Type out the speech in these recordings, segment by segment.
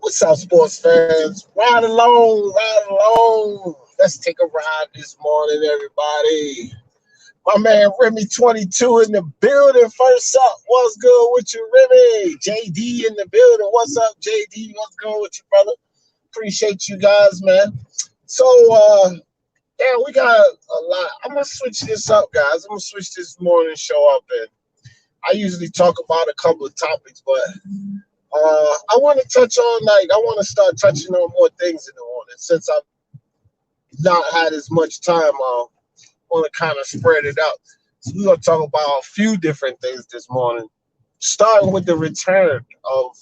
What's up, sports fans? Ride along, ride along. Let's take a ride this morning, everybody. My man Remy 22 in the building. First up, what's good with you, Remy? JD in the building. What's up, JD? What's good with you, brother? Appreciate you guys, man. So, yeah, we got a lot. I'm gonna switch this up, guys. I'm gonna switch this morning show up, and I usually talk about a couple of topics, but I want to touch on I want to start touching on more things in the morning since I've not had as much time. I want to kind of spread it out. So we're gonna talk about a few different things this morning, starting with the return of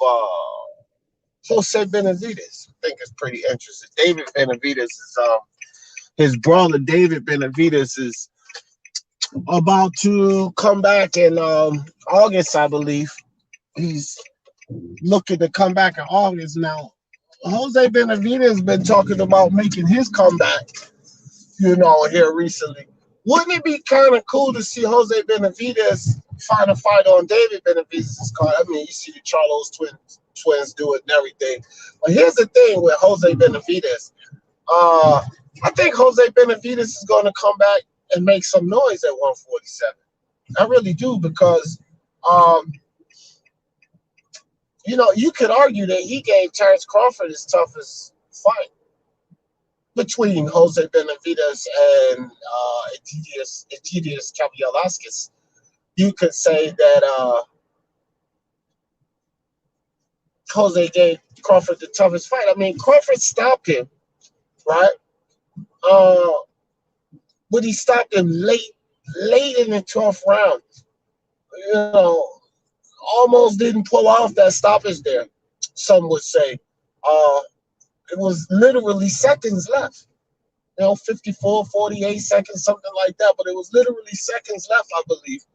Jose Benavidez. I think it's pretty interesting. David Benavidez is his brother David Benavidez is about to come back in August, I believe. He's looking to come back in August now. Jose Benavidez has been talking about making his comeback, here recently. Wouldn't it be kind of cool to see Jose Benavidez find a fight on David Benavidez's card? I mean, you see the Charlos twins do it and everything. But here's the thing with Jose Benavidez. I think Jose Benavidez is going to come back and make some noise at 147. I really do because, you could argue that he gave Terrence Crawford his toughest fight between Jose Benavidez and Egidius Caballelasquez. You could say that Jose gave Crawford the toughest fight. I mean, Crawford stopped him, right? But he stopped him late in the 12th round. Almost didn't pull off that stoppage there, some would say. It was literally seconds left. 54, 48 seconds, something like that. But it was literally seconds left, I believe,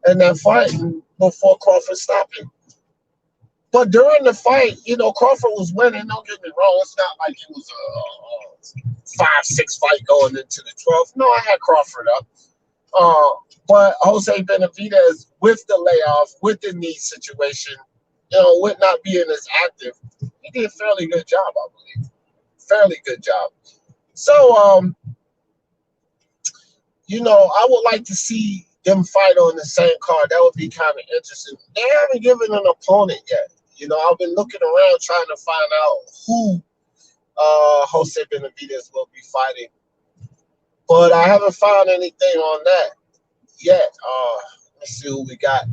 in that fight before Crawford stopped him. But during the fight, Crawford was winning. Don't get me wrong. It's not like it was a 5-6 fight going into the 12th. No, I had Crawford up. But Jose Benavidez, with the layoff, with the knee situation, with not being as active, he did a fairly good job, I believe. Fairly good job. So, I would like to see them fight on the same card. That would be kind of interesting. They haven't given an opponent yet. I've been looking around trying to find out who Jose Benavidez will be fighting. But I haven't found anything on that yet. Let's see who we got.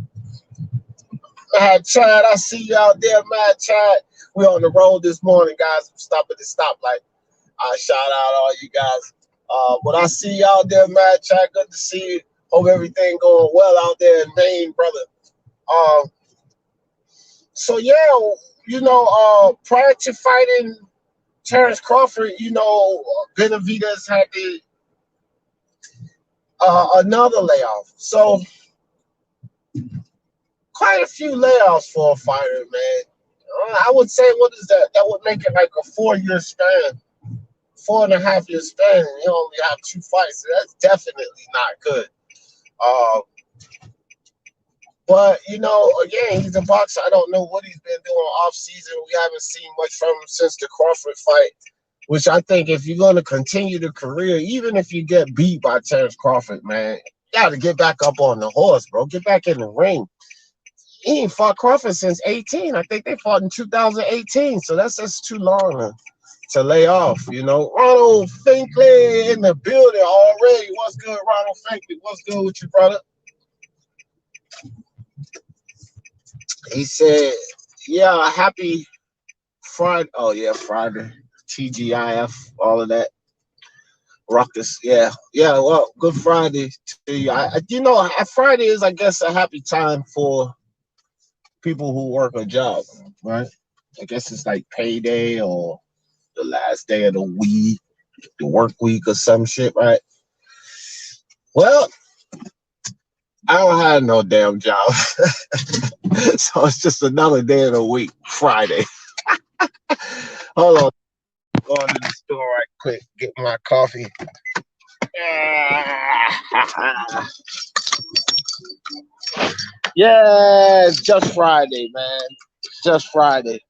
Mad Chad, I see you out there, Mad Chad. We're on the road this morning, guys. I'm stopping at the stoplight. Shout out all you guys. But I see you out there, Mad Chad. Good to see you. Hope everything going well out there in Maine, brother. So yeah, prior to fighting Terrence Crawford, Benavidez had another layoff. So quite a few layoffs for a fighter, man. I would say, what is that? That would make it like a 4-year span, 4.5-year span, and you only have 2 fights. So that's definitely not good. But, again, he's a boxer. I don't know what he's been doing off season. We haven't seen much from him since the Crawford fight, which I think if you're going to continue the career, even if you get beat by Terrence Crawford, man, you got to get back up on the horse, bro. Get back in the ring. He ain't fought Crawford since 18. I think they fought in 2018, so that's just too long to lay off, Ronald Finkley in the building already. What's good, Ronald Finkley? What's good with you, brother? He said, yeah, happy Friday. Oh, yeah, Friday. TGIF, all of that. Ruckus. Yeah, well, good Friday to you. Friday is, I guess, a happy time for people who work a job, right? I guess it's like payday or the last day of the week, the work week or some shit, right? Well, I don't have no damn job. So it's just another day of the week, Friday. Hold on. Going to the store right quick, get my coffee. Yeah, it's just Friday, man. Just Friday.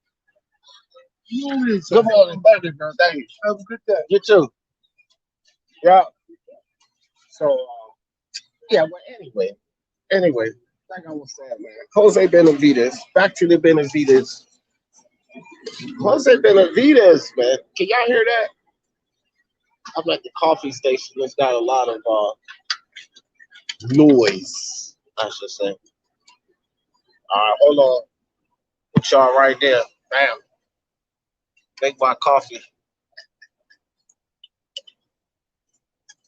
Good morning. Thank you, bro. Thank you. Have a good day. You too. Yeah. So, yeah, but anyway, like I was saying, man, Jose Benavidez, back to the Benavidez. Jose Benavidez, man, can y'all hear that? I'm at the coffee station. It's got a lot of noise, I should say. All right, hold on. Put y'all right there. Bam. Make my coffee.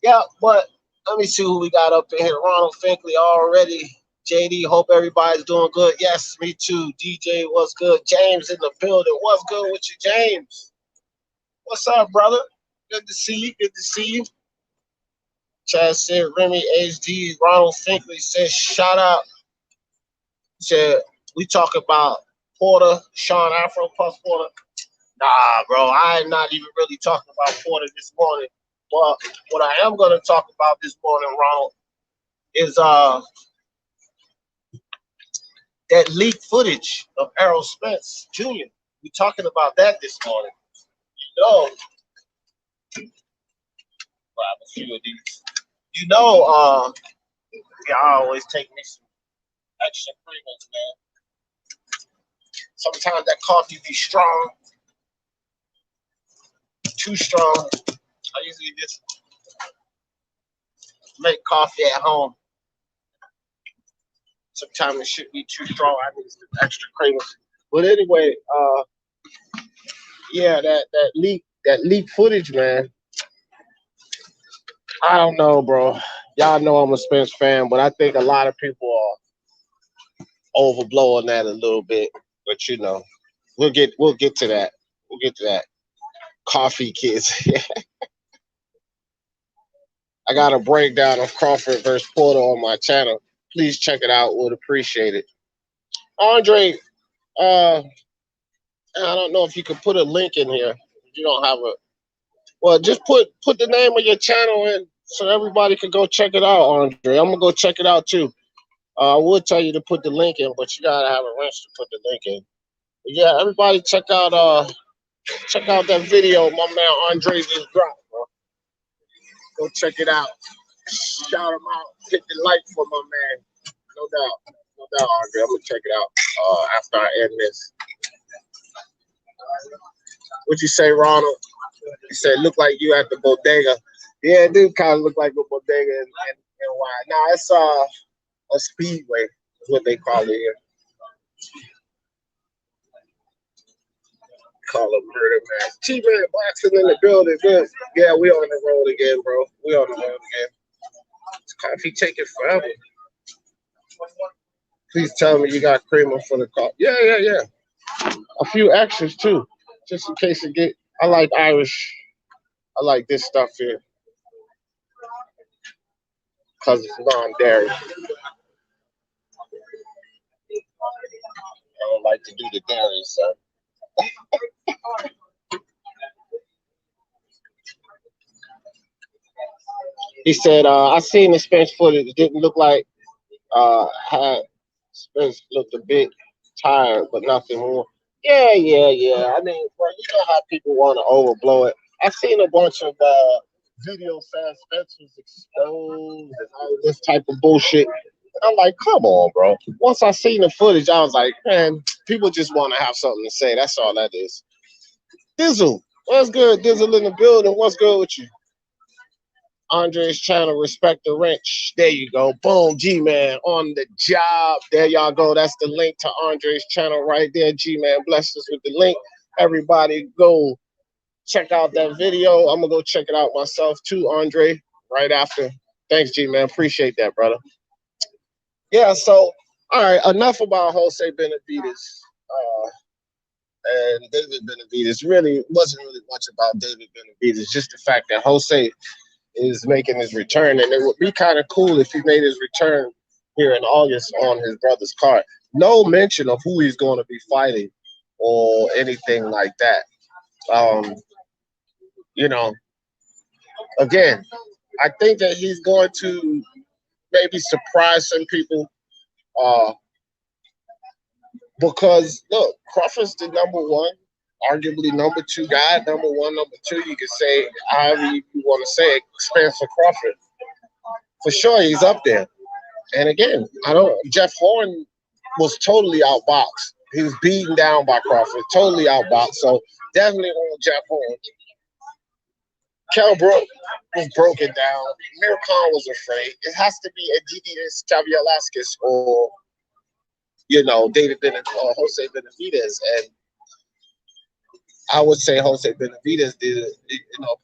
Yeah, but let me see who we got up in here. Ronald Finkley already. JD, hope everybody's doing good. Yes, me too. DJ, what's good? James in the building. What's good with you, James? What's up, brother? Good to see you. Good to see you. Chad said, Remy HD. Ronald Finkley says, shout out. Said, we talk about Porter, Sean Afro, Puff Porter. Nah, bro, I'm not even really talking about Porter this morning. Well, what I am going to talk about this morning, Ronald, is that leaked footage of Errol Spence Jr. We're talking about that this morning. Grab a few of these. Y'all always take me some extra premiums, man. Sometimes that coffee be strong, too strong. I usually just make coffee at home. Sometimes it should be too strong. I need some extra creamers. But anyway, yeah, that leak footage, man. I don't know, bro. Y'all know I'm a Spence fan, but I think a lot of people are overblowing that a little bit. But you know, we'll get to that. We'll get to that. Coffee kids. I got a breakdown of Crawford versus Porter on my channel. Please check it out. Would appreciate it. Andre, I don't know if you could put a link in here. If you don't have a, well, just put the name of your channel in so everybody can go check it out, Andre. I'm gonna go check it out too. I would tell you to put the link in, but you gotta have a wrench to put the link in. But yeah, everybody check out that video my man Andre just dropped, bro. Go check it out. Shout him out. Hit the like for my man. No doubt, Andre. I'm gonna check it out after I end this. What you say, Ronald? He said, look like you at the bodega. Yeah, it do kind of look like a bodega and why. Nah, it's a speedway is what they call it here. Call it murder man. T-Man boxing in the building. Good. Yeah, we on the road again, bro. We on the road again. This coffee taking forever. Please tell me you got creamer for the coffee. Yeah. A few extras too, just in case it get. I like Irish. I like this stuff here because it's non-dairy. I don't like to do the dairy, so. He said, I seen the Spence footage. It didn't look like had Spence looked a bit tired, but nothing more. Yeah. I mean, bro, you know how people want to overblow it. I seen a bunch of videos saying Spence was exposed and all this type of bullshit. And I'm like, come on, bro. Once I seen the footage, I was like, man, people just want to have something to say. That's all that is. Dizzle, what's good? Dizzle in the building. What's good with you? Andre's channel, Respect the Wrench. There you go. Boom, G-Man on the job. There y'all go. That's the link to Andre's channel right there. G-Man blessed us with the link. Everybody go check out that video. I'm going to go check it out myself too, Andre, right after. Thanks, G-Man. Appreciate that, brother. Yeah, so, all right, enough about Jose Benavidez and David Benavidez. Really wasn't really much about David Benavidez, just the fact that Jose is making his return, and it would be kind of cool if he made his return here in August on his brother's card. No mention of who he's going to be fighting or anything like that. You know, again, I think that he's going to maybe surprise some people because, look, Crawford's the #1. arguably number 2 guy, number 1, number 2. You can say however you want to say it. Spencer Crawford, for sure, he's up there. And again, I don't. Jeff Horn was totally outboxed. He was beaten down by Crawford, totally outboxed. So definitely on Jeff Horn. Kell Brook was broken down. Mir Khan was afraid. It has to be a GDS Cavialaskis or, Jose Benavidez. And I would say Jose Benavidez did a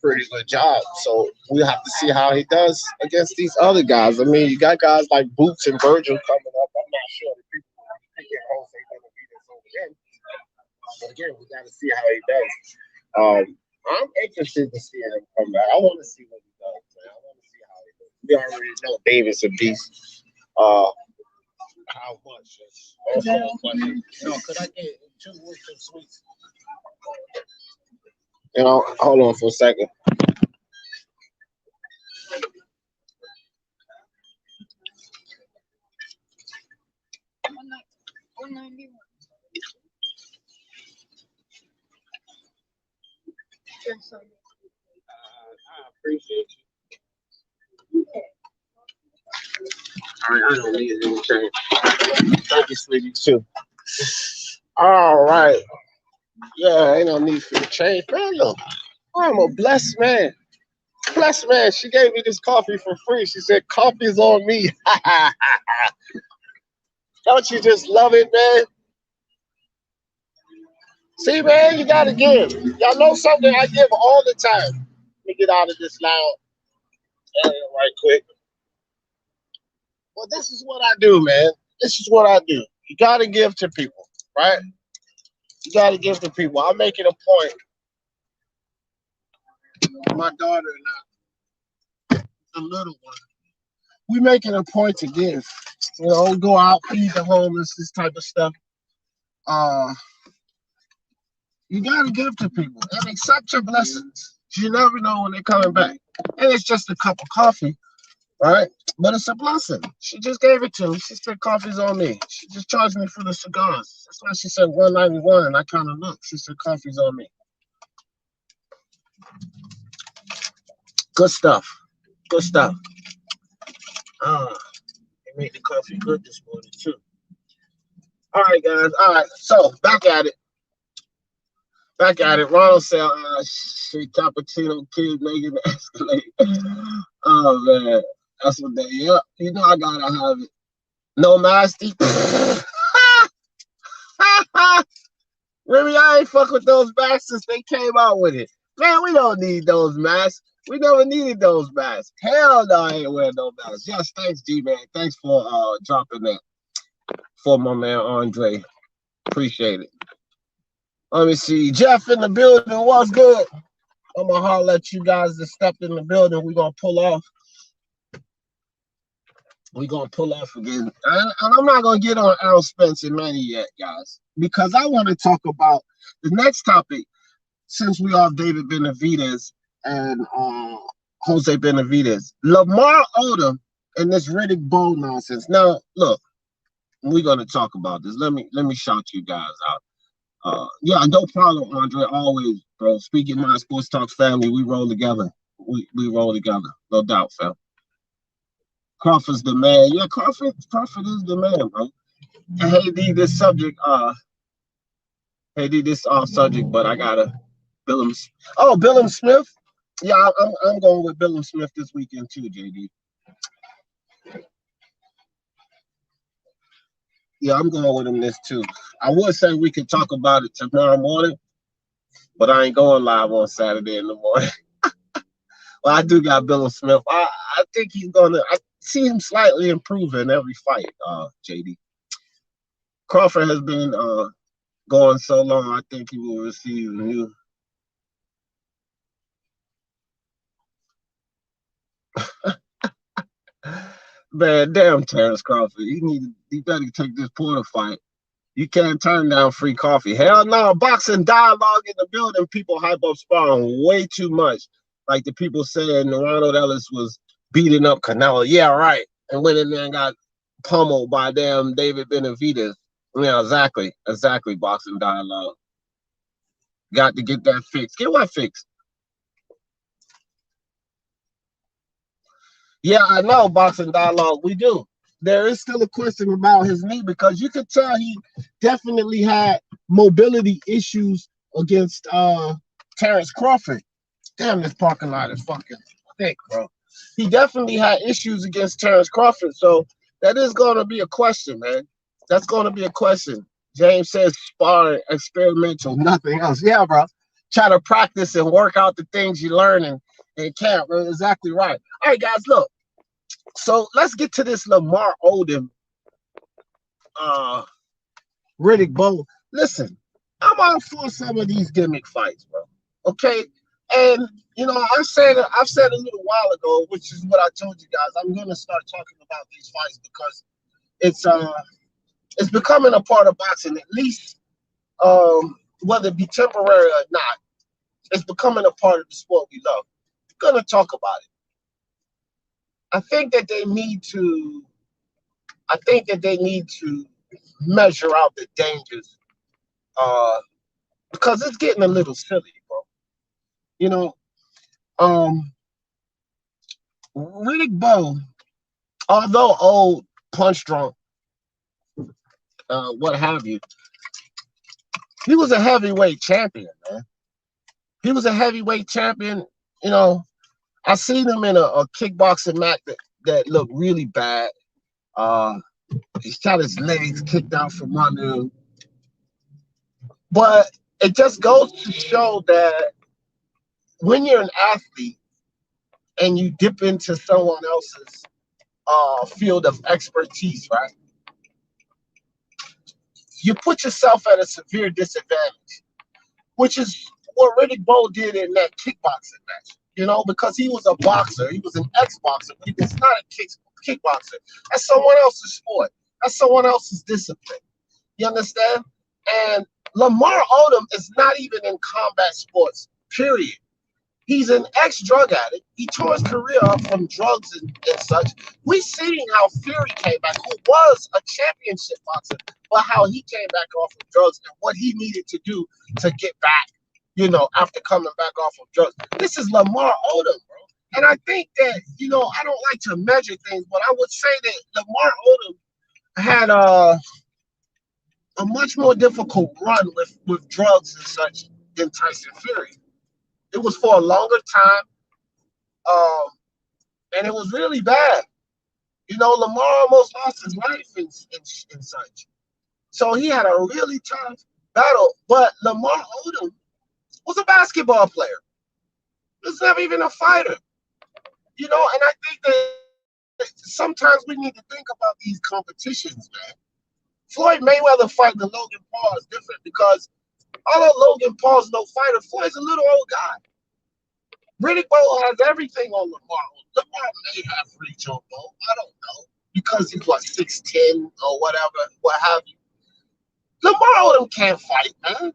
pretty good job. So we'll have to see how he does against these other guys. I mean, you got guys like Boots and Virgil coming up. I'm not sure that people are picking Jose Benavidez over him. But again, we got to see how he does. I'm interested to see him come back. I want to see what he does, man. I want to see how he does. We already know Davis a beast. How much? Could I get 2 Worcester sweets? Hold on for a second. $191. I appreciate you. All right, I don't need anything. Thank you, sweetie, too. All right. Yeah, ain't no need for the change. Man, look, I'm a blessed man. Blessed man. She gave me this coffee for free. She said, coffee's on me. Don't you just love it, man? See, man, you gotta give. Y'all know something I give all the time. Let me get out of this loud area right quick. Well, this is what I do, man. This is what I do. You gotta give to people, right? You gotta give to people. I'm making a point. My daughter and I, the little one, we making a point to give. Go out, feed the homeless, this type of stuff. You gotta give to people and accept your blessings. You never know when they're coming back. And it's just a cup of coffee, right? But it's a blessing. She just gave it to me. She said coffee's on me. She just charged me for the cigars. That's why she said $191, and I kind of looked. She said coffee's on me. Good stuff. Good stuff. They made the coffee good this morning too. All right, guys. All right. So back at it. Ronald said, shit, cappuccino kid making the escalate. Oh, man. That's what they, yep. I gotta have it. No nasty. Remy, I ain't fuck with those masks since they came out with it. Man, we don't need those masks. We never needed those masks. Hell no, I ain't wearing no masks. Yes, thanks, G-Man. Thanks for dropping that for my man Andre. Appreciate it. Let me see. Jeff in the building. What's good? I'm going to holler at you guys that stepped in the building. We're going to pull off. We're going to pull off again. And I'm not going to get on Errol Spence and Manny yet, guys, because I want to talk about the next topic, since we are David Benavidez and Jose Benavidez. Lamar Odom and this Riddick Bowe nonsense. Now, look, we're going to talk about this. Let me shout you guys out. Yeah, no problem, Andre. Always, bro. Speaking my Sports Talks family, we roll together. We roll together, no doubt, fam. Crawford's the man. Yeah, Crawford is the man, bro. And hey, D, this subject, this off subject, but I gotta Billum. Oh, Billum Smith. Yeah, I'm going with Billum Smith this weekend too, JD. Yeah, I'm going with him this too. I would say we could talk about it tomorrow morning, but I ain't going live on Saturday in the morning. Well, I do got Billum Smith. I think he's gonna. I see him slightly improving every fight. JD. Crawford has been going so long. I think he will receive new. Man, damn Terrence Crawford. He better take this Porter fight. You can't turn down free coffee. Hell no. Boxing dialogue in the building. People hype up Sparring way too much. Like the people saying Ronald Ellis was beating up Canelo. Yeah, right. And went in there and got pummeled by damn David Benavidez. Yeah, exactly. Boxing dialogue. Got to get that fixed. Get what fixed? Yeah, I know, Boxing Dialogue. We do. There is still a question about his knee because you could tell he definitely had mobility issues against Terrence Crawford. Damn, this parking lot is fucking thick, bro. He definitely had issues against Terrence Crawford, so that is going to be a question, man. That's going to be a question. James says sparring, experimental, nothing else. Yeah, bro. Try to practice and work out the things you learn in camp. Bro. Exactly right. All right, guys, look. So let's get to this Lamar Odom, Riddick Bowe. Listen, I'm all for some of these gimmick fights, bro. Okay, and you know I've said a little while ago, which is what I told you guys. I'm gonna start talking about these fights because it's becoming a part of boxing, at least whether it be temporary or not. It's becoming a part of the sport we love. We're gonna talk about it. I think that they need to. I think that they need to measure out the dangers, because it's getting a little silly, bro. You know, Riddick Bowe, although old, punch drunk, what have you, he was a heavyweight champion, man. He was a heavyweight champion. You know, I seen him in a kickboxing match that looked really bad. He's got his legs kicked out from under him. But it just goes to show that when you're an athlete and you dip into someone else's field of expertise, right? You put yourself at a severe disadvantage, which is what Riddick Bowe did in that kickboxing match. You know, because he was a boxer, he was an ex-boxer, but he was not a kickboxer. That's someone else's sport. That's someone else's discipline. You understand? And Lamar Odom is not even in combat sports, period. He's an ex-drug addict. He tore his career up from drugs and such. We seen how Fury came back, who was a championship boxer, but how he came back off of drugs and what he needed to do to get back, you know, after coming back off of drugs. This is Lamar Odom, bro. And I think that, you know, I don't like to measure things, but I would say that Lamar Odom had a much more difficult run with drugs and such than Tyson Fury. It was for a longer time, and it was really bad. You know, Lamar almost lost his life and such. So he had a really tough battle. But Lamar Odom was a basketball player. He was never even a fighter. You know, and I think that sometimes we need to think about these competitions, man. Floyd Mayweather fighting Logan Paul is different because although Logan Paul's no fighter, Floyd's a little old guy. Riddick Bowe has everything on Lamar. Lamar may have reach on Bowe. I don't know. Because he's what, 6'10" or whatever, what have you. Lamar Odom can't fight, man.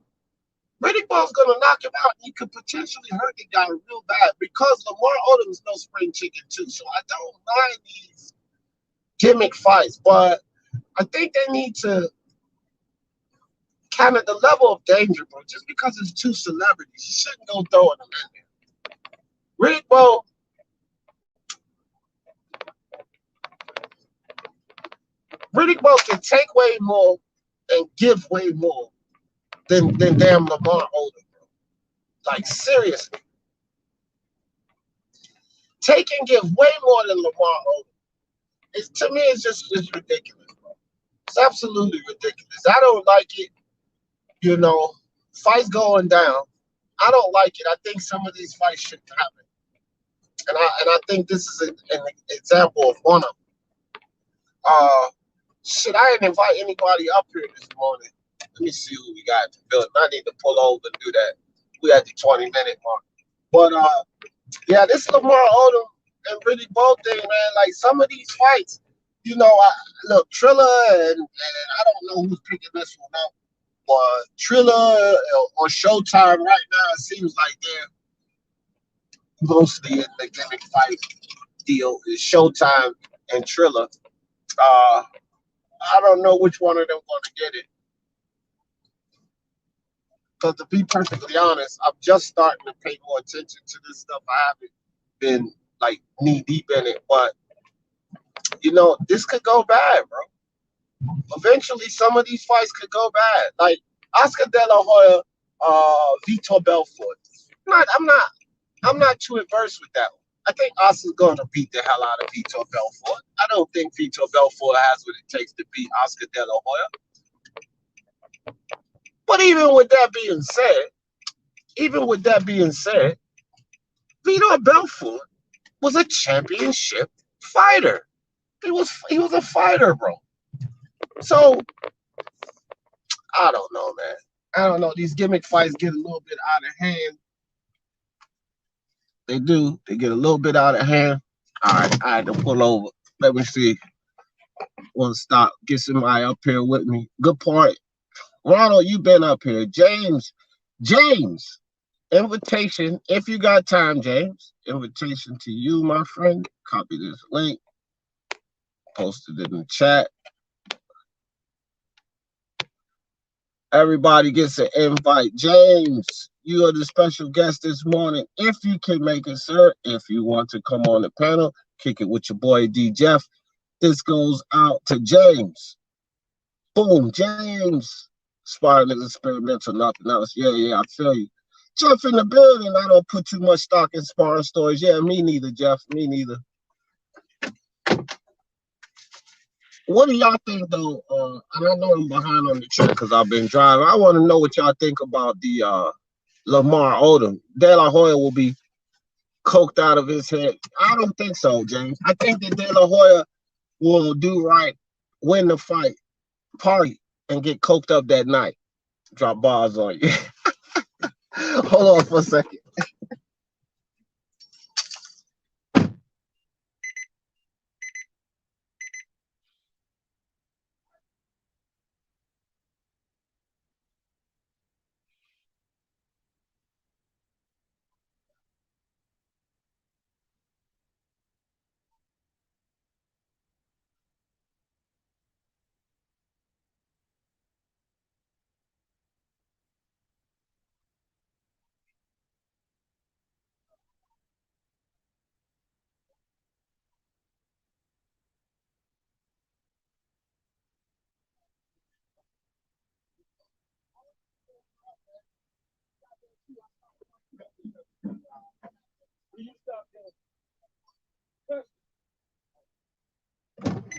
Riddick Bowe's gonna knock him out and he could potentially hurt the guy real bad because Lamar Odom's no spring chicken too. So I don't mind these gimmick fights, but I think they need to kind of the level of danger, bro. Just because it's two celebrities, you shouldn't go throwing them in there. Riddick Bowe, can take way more and give way more than damn Lamar Odom, bro. Like seriously, take and give way more than Lamar Odom. To me, it's ridiculous, bro. It's absolutely ridiculous. I don't like it. You know, fights going down. I don't like it. I think some of these fights shouldn't happen. And I think this is an example of one of them. Shit, I didn't invite anybody up here this morning. Let me see who we got in the building. I need to pull over and do that. We at the 20-minute mark. But yeah, this Lamar Odom and Riddick Bowe thing, man. Like some of these fights, you know, look, Triller and I don't know who's picking this one up, but Triller or Showtime right now, it seems like they're mostly in the gimmick fight deal. Is Showtime and Triller. I don't know which one of them going to get it. Because to be perfectly honest, I'm just starting to pay more attention to this stuff. I haven't been like knee deep in it, but you know, this could go bad, bro. Eventually, some of these fights could go bad. Like Oscar De La Hoya, Vitor Belfort. I'm not too adverse with that one. I think Oscar's going to beat the hell out of Vitor Belfort. I don't think Vitor Belfort has what it takes to beat Oscar De La Hoya. But even with that being said, Vitor Belfort was a championship fighter. He was a fighter, bro. So I don't know, man. I don't know. These gimmick fights get a little bit out of hand. They do. They get a little bit out of hand. All right, I had to pull over. Let me see. Want to stop? Get somebody up here with me. Good point. Ronald, you been up here. James, invitation. If you got time, James, invitation to you, my friend. Copy this link. Posted it in the chat. Everybody gets an invite. James, you are the special guest this morning. If you can make it, sir. If you want to come on the panel, kick it with your boy D. Jeff. This goes out to James. Boom, James. Sparring is experimental, nothing else. Yeah, I feel you. Jeff in the building. I don't put too much stock in sparring stories. Yeah, me neither, Jeff. Me neither. What do y'all think, though? And I know I'm behind on the trip because I've been driving. I want to know what y'all think about the Lamar Odom. De La Hoya will be coked out of his head. I don't think so, James. I think that De La Hoya will do right, win the fight, party, and get coked up that night. Drop bars on you. Hold on for a second.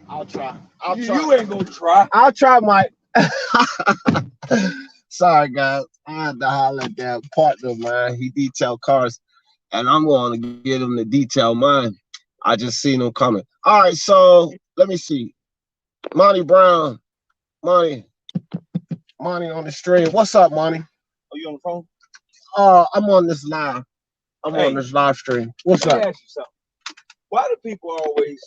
I'll try. You ain't gonna try. I'll try, Mike. Sorry, guys. I had to holler at that partner, man. He detailed cars, and I'm going to get him to detail mine. I just seen him coming. All right, so let me see. Monty Brown. Monty on the stream. What's up, Monty? Are you on the phone? I'm on this live. I'm on this live stream. What's up? Let me ask you something. Why do people always...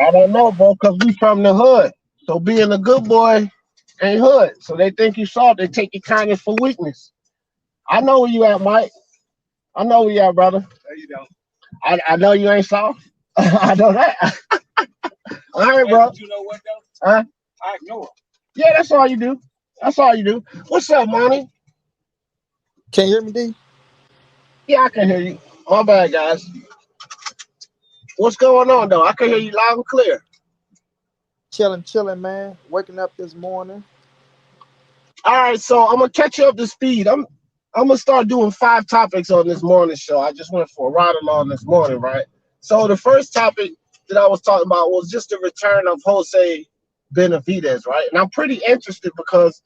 I don't know, bro, because we from the hood. So being a good boy ain't hood. So they think you soft. They take your kindness for weakness. I know where you at, Mike. I know where you at, brother. No, you don't. I know you ain't soft. I know that. All right, bro. You know what, though? Huh? I ignore them. Yeah, that's all you do. That's all you do. What's up, Manny? Can you hear me, D? Yeah, I can hear you. My bad, guys. What's going on, though? I can hear you loud and clear. Chilling, man. Waking up this morning. All right, so I'm gonna catch you up to speed. I'm gonna start doing 5 topics on this morning show. I just went for a ride along this morning, right? So the first topic that I was talking about was just the return of Jose Benavidez, right? And I'm pretty interested because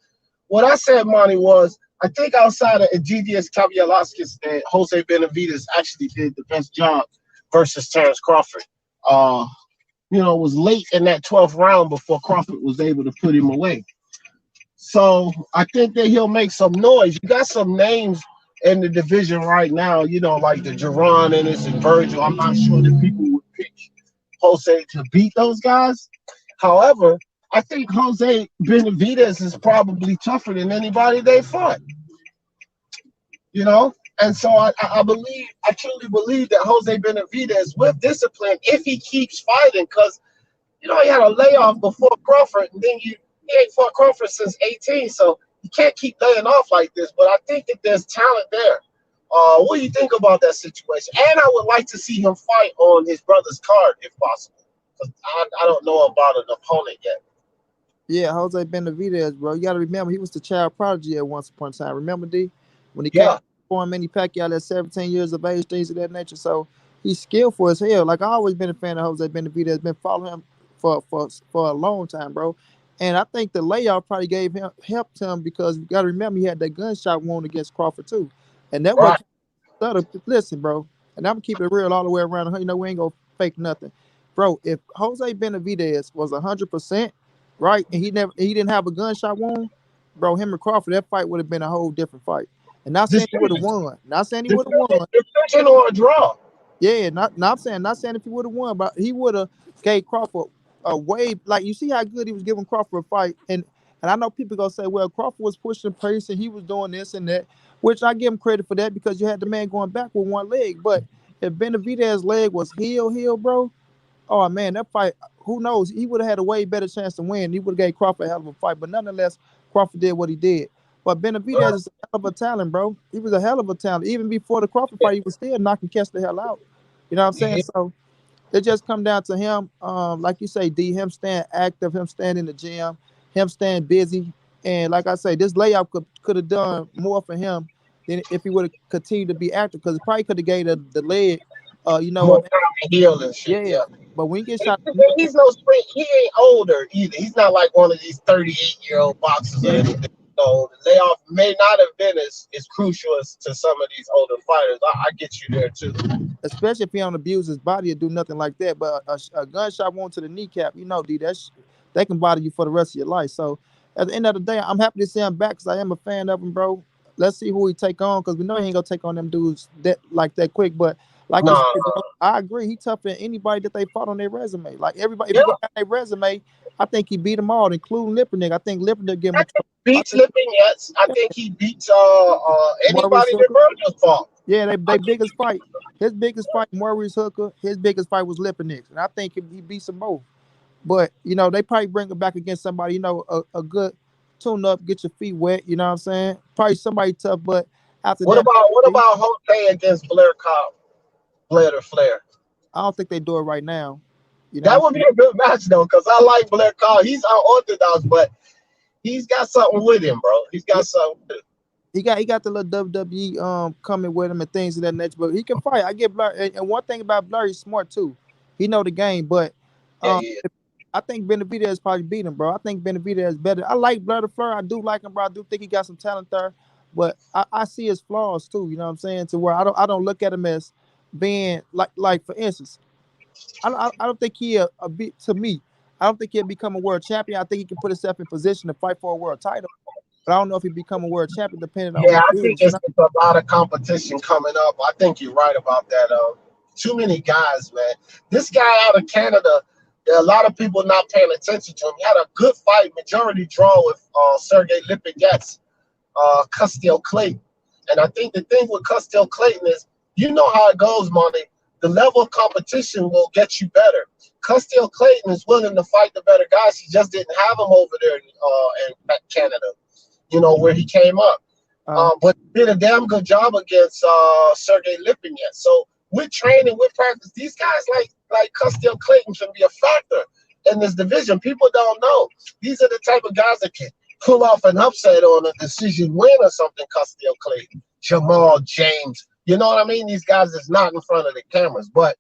what I said, Monty, was I think outside of Egidius Kabialaskis and Jose Benavidez actually did the best job versus Terrence Crawford. It was late in that 12th round before Crawford was able to put him away. So I think that he'll make some noise. You got some names in the division right now, like the Jerron Ennis and Virgil. I'm not sure that people would pick Jose to beat those guys. However, I think Jose Benavidez is probably tougher than anybody they fought. And so I truly believe that Jose Benavidez, with discipline, if he keeps fighting, because You know, he had a layoff before Crawford, and then he ain't fought Crawford since 18, so you can't keep laying off like this. But I think that there's talent there. What do you think about that situation? And I would like to see him fight on his brother's card if possible. 'Cause I don't know about an opponent yet. Yeah, Jose Benavidez, bro. You got to remember, he was the child prodigy at once upon a time. Remember, D? When he came Yeah, for Manny Pacquiao at 17 years of age, things of that nature. So he's skillful as hell. Like, I always been a fan of Jose Benavidez. Been following him for a long time, bro. And I think the layoff probably helped him because you got to remember he had that gunshot wound against Crawford too, and that was right. listen, bro. And I'm gonna keep it real all the way around. You know, we ain't gonna fake nothing, bro. If Jose Benavidez was 100%, right, and he didn't have a gunshot wound, bro, him and Crawford, that fight would have been a whole different fight. And not saying he would have Decision, won. Not saying he would have won. decision or a draw. Yeah, not saying if he would have won, but he would have gave Crawford a way. Like, you see how good he was giving Crawford a fight, and I know people gonna say, well, Crawford was pushing pace and he was doing this and that, which I give him credit for that because you had the man going back with one leg. But if Benavidez's leg was heel, bro, oh man, that fight, who knows? He would have had a way better chance to win. He would have gave Crawford a hell of a fight, but nonetheless, Crawford did what he did. But Benavidez is a hell of a talent, bro. He was a hell of a talent. Even before the Crawford fight, he was still knocking Cash the hell out. You know what I'm saying? Yeah, So it just come down to him, like you say, D, him staying active, him staying in the gym, him staying busy. And like I say, this layout could have done more for him than if he would have continued to be active, because it probably could have gave the leg, more time to heal and shit. yeah. Yeah. But when you get And shot in the knee, he's no spring. He ain't older either. He's not like one of these 38-year-old boxers or yeah, anything. So the layoff may not have been as crucial as to some of these older fighters. I get you there too. especially if he don't abuse his body or do nothing like that. But a gunshot wound to the kneecap, D, that can bother you for the rest of your life. So at the end of the day, I'm happy to see him back because I am a fan of him, bro. Let's see who he take on, because we know he ain't gonna take on them dudes that quick. But like you No, said, bro, I agree. He tougher than anybody that they fought on their resume. Like everybody, if yeah, you go down their resume, I think he beat them all, including Lippernick. I think Lippernick gave him a I beats think Lipinets. I think he beats Maurice anybody that Hooker. Virgil fought. Yeah, I they think biggest fight. His biggest fight, Maurice Hooker. His biggest fight was Lipinix, and I think he beats them both. But they probably bring it back against somebody, a good tune up, get your feet wet. You know what I'm saying? Probably somebody tough, but after that, what he, about Jose against Blair Cobb, Blair or Flair? I don't think they do it right now. You know what That I'm would be saying? a good match though, because I like Blair Cobb. He's unorthodox, but he's got something with him, bro. He's Yeah, got something with him. he got the little WWE coming with him and things of that nature, but he can fight. I get Blur, and one thing about Blur, he's smart too. He know the game, but Yeah, um, yeah. I think Benavidez probably beat him, bro. I think Benavidez is better. I like Blur the Fleur. I do like him, bro. I do think he got some talent there, but I see his flaws too. You know what I'm saying? To where I don't look at him as being like for instance, I don't think to me. I don't think he'll become a world champion. I think he can put himself in position to fight for a world title, but I don't know if he become a world champion depending on Yeah, I who it think is. You know? it's a lot of competition coming up. I think you're right about that. Too many guys, man. This guy out of Canada, there are a lot of people not paying attention to him. He had a good fight, majority draw with Sergey Lipinets, Custio Clayton. And I think the thing with Custio Clayton is, you know how it goes, Monty. The level of competition will get you better. Custio Clayton is willing to fight the better guys. He just didn't have him over there in Canada, where he came up. Uh, But did a damn good job against Sergey Lipinets. So with training, with practice, these guys like Custio Clayton can be a factor in this division. People don't know. These are the type of guys that can pull off an upset on a decision win or something. Custio Clayton, Jamal James. You know what I mean? These guys is not in front of the cameras. But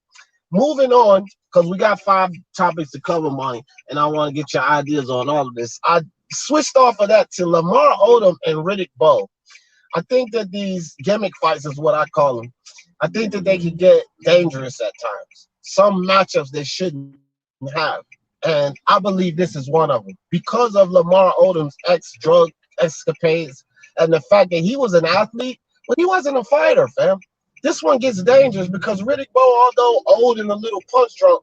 moving on, because we got 5 topics to cover, Monty, and I want to get your ideas on all of this. I switched off of that to Lamar Odom and Riddick Bowe. I think that these gimmick fights is what I call them. I think that they can get dangerous at times. Some matchups they shouldn't have. And I believe this is one of them. Because of Lamar Odom's ex-drug escapades and the fact that he was an athlete, but he wasn't a fighter, fam. This one gets dangerous because Riddick Bowe, although old and a little punch drunk,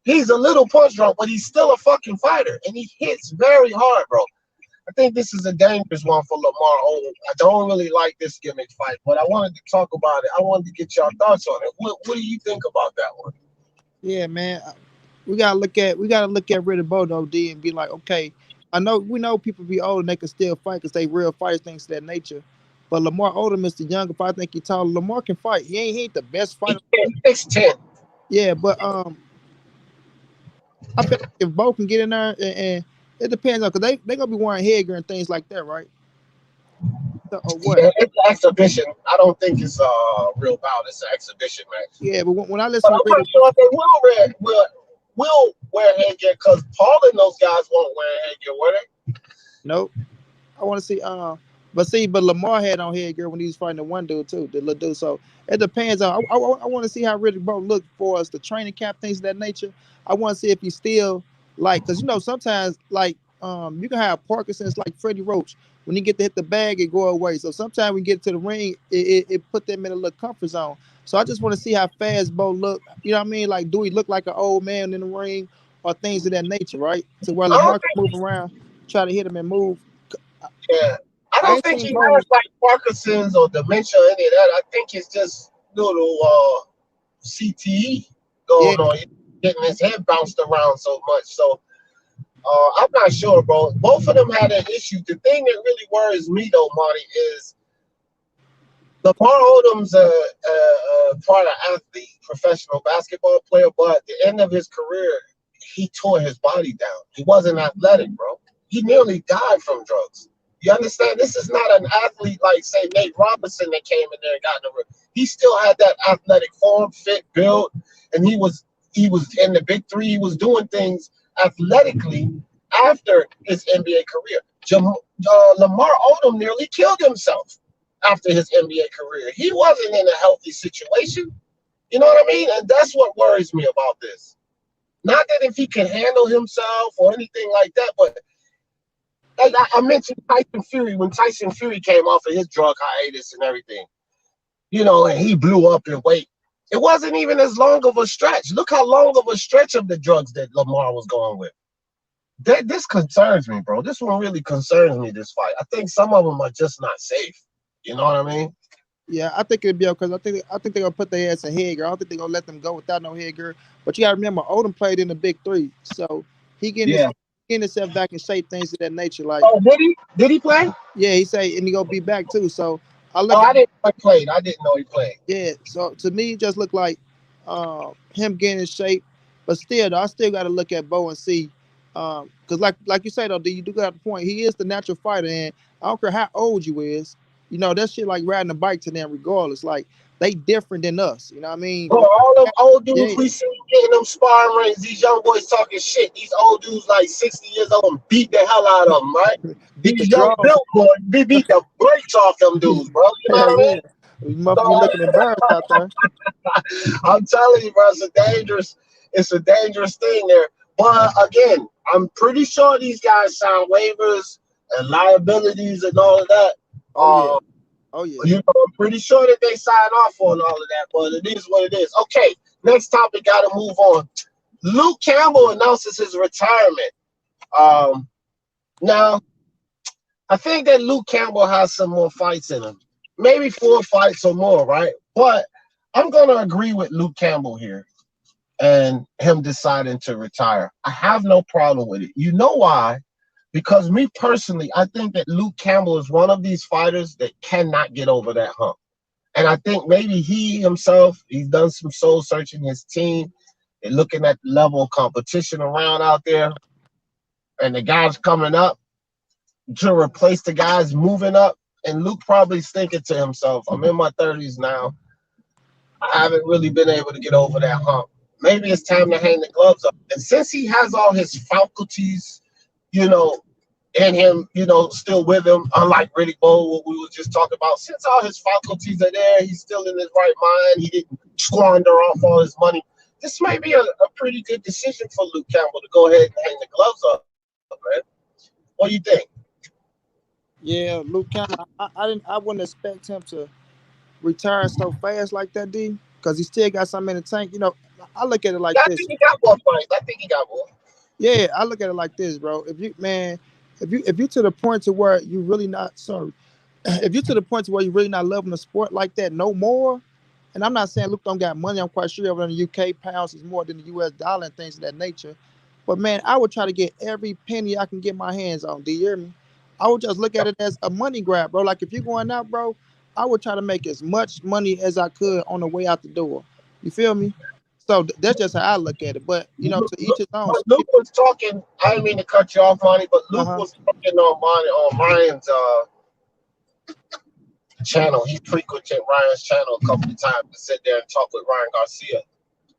he's a little punch drunk, but he's still a fucking fighter. And he hits very hard, bro. I think this is a dangerous one for Lamar Odom. I don't really like this gimmick fight, but I wanted to talk about it. I wanted to get your thoughts on it. What do you think about that one? yeah, man. we gotta look at Riddick Bowe though, D, and be like, okay, we know people be old and they can still fight because they real fighters, things of that nature. But Lamar Odom is the younger fighter. I think he taller. Lamar can fight. He ain't the best He fighter. can 6'10". Yeah, but I feel like if Bo can get in there, and it depends on because they gonna be wearing headgear and things like that, right? So, or what? Yeah, it's an exhibition. I don't think it's a real bout. It's an exhibition match. Yeah, but when I But listen to I'm not Riddick, sure if they will wear headgear because Paul and those guys won't wear headgear, will they? nope. I want to see. But Lamar had on headgear when he was fighting the one dude too, the little dude. So it depends on. I want to see how Riddick Bowe look for us, the training camp, things of that nature. I want to see if he still like, cause sometimes like you can have Parkinson's like Freddie Roach. When you get to hit the bag, it go away. So sometimes we get to the ring, it put them in a little comfort zone. So I just want to see how fast Bo look. You know what I mean? Like, do he look like an old man in the ring or things of that nature, right? To where I don't Lamar can think. move around, try to hit him and move. Yeah, I I don't ain't think seen he Bo. has like Parkinson's or dementia or any of that. I think it's just little CTE Yeah, going on. He's getting his head bounced around so much. So I'm not sure, bro. Both of them had an issue. The thing that really worries me though, Monty, is Lamar Odom's a part of athlete, professional basketball player, but at the end of his career, he tore his body down. He wasn't athletic, bro. He nearly died from drugs. You understand? This is not an athlete like, say, Nate Robinson that came in there and got in the ring. He still had that athletic form, fit, build, and he was in the big three. He was doing things athletically after his NBA career. Lamar Odom nearly killed himself after his NBA career. He wasn't in a healthy situation. You know what I mean? And that's what worries me about this. Not that if he can handle himself or anything like that, but like I mentioned Tyson Fury when Tyson Fury came off of his drug hiatus and everything, and he blew up in weight. It wasn't even as long of a stretch. Look how long of a stretch of the drugs that Lamar was going with. This concerns me, bro. This one really concerns me, this fight. I think some of them are just not safe. You know what I mean? yeah, I think it'd be okay because I think they're gonna put their ass in headgear. I don't think they're gonna let them go without no headgear. But you gotta remember, Odom played in the big three, so he Yeah. getting himself back in shape, things of that nature. Like, Oh, did he? Did he play? yeah, he say, and he gonna be back too. So I Oh, look at I didn't know he played. I didn't know he played. yeah. So to me, it just look like him getting in shape. But still, though, I still got to look at Bo and see, because like you say though, you do got the point. He is the natural fighter, and I don't care how old you is. That shit like riding a bike to them, regardless. Like they different than us. You know what I mean? Bro, all them old dudes Yeah, we see getting them sparring rings, these young boys talking shit. These old dudes like 60 years old and beat the hell out of them, right? beat the These young draws. built boys, we beat the brakes off them dudes, bro. You know Hell what yeah. You must be I looking embarrassed out there. mean? So I'm telling you, bro, it's a dangerous thing there. But again, I'm pretty sure these guys sign waivers and liabilities and all of that. Oh yeah. Oh yeah. I'm pretty sure that they sign off on all of that, but it is what it is. Okay, next topic, got to move on. Luke Campbell announces his retirement. Um, Now, I think that Luke Campbell has some more fights in him, maybe 4 fights or more, right? But I'm going to agree with Luke Campbell here and him deciding to retire. I have no problem with it. You know why? Because me personally, I think that Luke Campbell is one of these fighters that cannot get over that hump. And I think maybe he himself, he's done some soul searching, his team, and looking at the level of competition around out there, and the guys coming up to replace the guys moving up. And Luke probably thinking to himself, I'm in my 30s now. I haven't really been able to get over that hump. Maybe it's time to hang the gloves up. And since he has all his faculties, you know, and him, still with him, unlike Riddick Bowe, what we were just talking about. Since all his faculties are there, he's still in his right mind. He didn't squander off all his money. This may be a pretty good decision for Luke Campbell to go ahead and hang the gloves up, man. What do you think? Yeah, Luke Campbell. I wouldn't expect him to retire so fast like that, D, because he still got something in the tank. I look at it like Yeah, I this. think he got more fights. I think he got more. Yeah, I look at it like this, bro. If you to the point to where you really not sorry, if you to the point to where you really not loving the sport like that no more, And I'm not saying Luke don't got money. I'm quite sure over in the UK, pounds is more than the US dollar and things of that nature. But man, I would try to get every penny I can get my hands on. Do you hear me? I would just look at it as a money grab, bro. Like if you're going out, bro, I would try to make as much money as I could on the way out the door. You feel me? So that's just how I look at it. But you know, to each his own. But Luke was talking. I didn't mean to cut you off, Monty, but Luke Uh-huh. was talking on Ryan's channel. He frequented Ryan's channel a couple of times to sit there and talk with Ryan Garcia,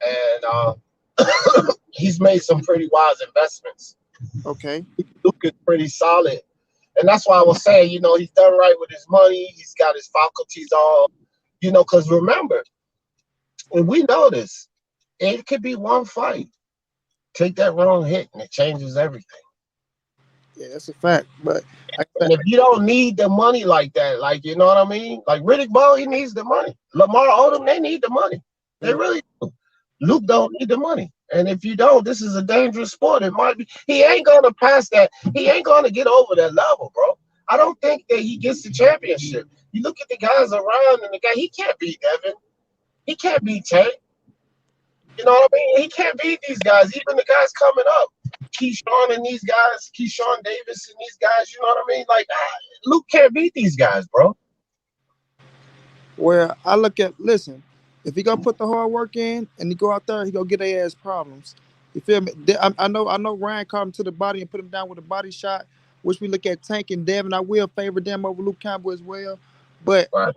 and he's made some pretty wise investments. Okay. Luke is pretty solid, and that's why I was saying, you know, he's done right with his money. He's got his faculties all, you know, because remember, and we know this, it could be one fight. Take that wrong hit, and it changes everything. Yeah, that's a fact. But And if you don't need the money like that, like, you know what I mean? Like Riddick Bowe, he needs the money. Lamar Odom, they need the money. They really do. Luke don't need the money. And if you don't, this is a dangerous sport. It might be. He ain't going to pass that. He ain't going to get over that level, bro. I don't think that he gets the championship. You look at the guys around, and the guy, he can't beat Evan. He can't beat Tank. You know what I mean? He can't beat these guys. Even the guys coming up. Keyshawn and these guys, Keyshawn Davis and these guys, you know what I mean? Like, Luke can't beat these guys, bro. where I look at, listen, if he gonna put the hard work in and he go out there, he gonna get their ass problems. You feel me? I know Ryan caught him to the body and put him down with a body shot, which we look at Tank and Devin. I will favor them over Luke Campbell as well. But Right.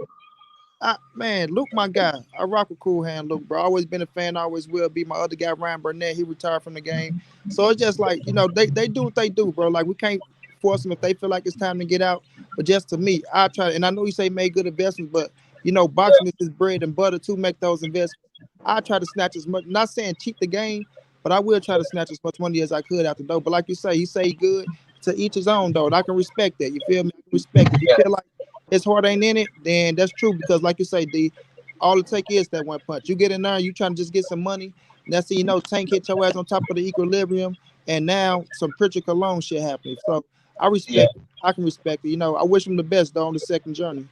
man, Luke, my guy. I rock with Cool Hand Luke, bro. Always been a fan, always will be. My other guy, Ryan Burnett, he retired from the game. So it's just like, you know, they do what they do, bro. Like we can't force them if they feel like it's time to get out. But just to me, I try, and I know you say made good investments, but you know, boxing is his bread and butter to make those investments. I try to snatch as much, not saying cheat the game, but I will try to snatch as much money as I could out the door. But like you say, he say good, to each his own, though. And I can respect that. You feel me? I can respect it. If you Yeah. feel like his heart ain't in it, then that's true. Because like you say, D, all it take is that one punch. You get in there, you trying to just get some money. Next thing you know, Tank hit your ass on top of the equilibrium, and now some Pritchard Cologne shit happening. So I Yeah. respect it. I can respect it. You know, I wish him the best though on the second journey.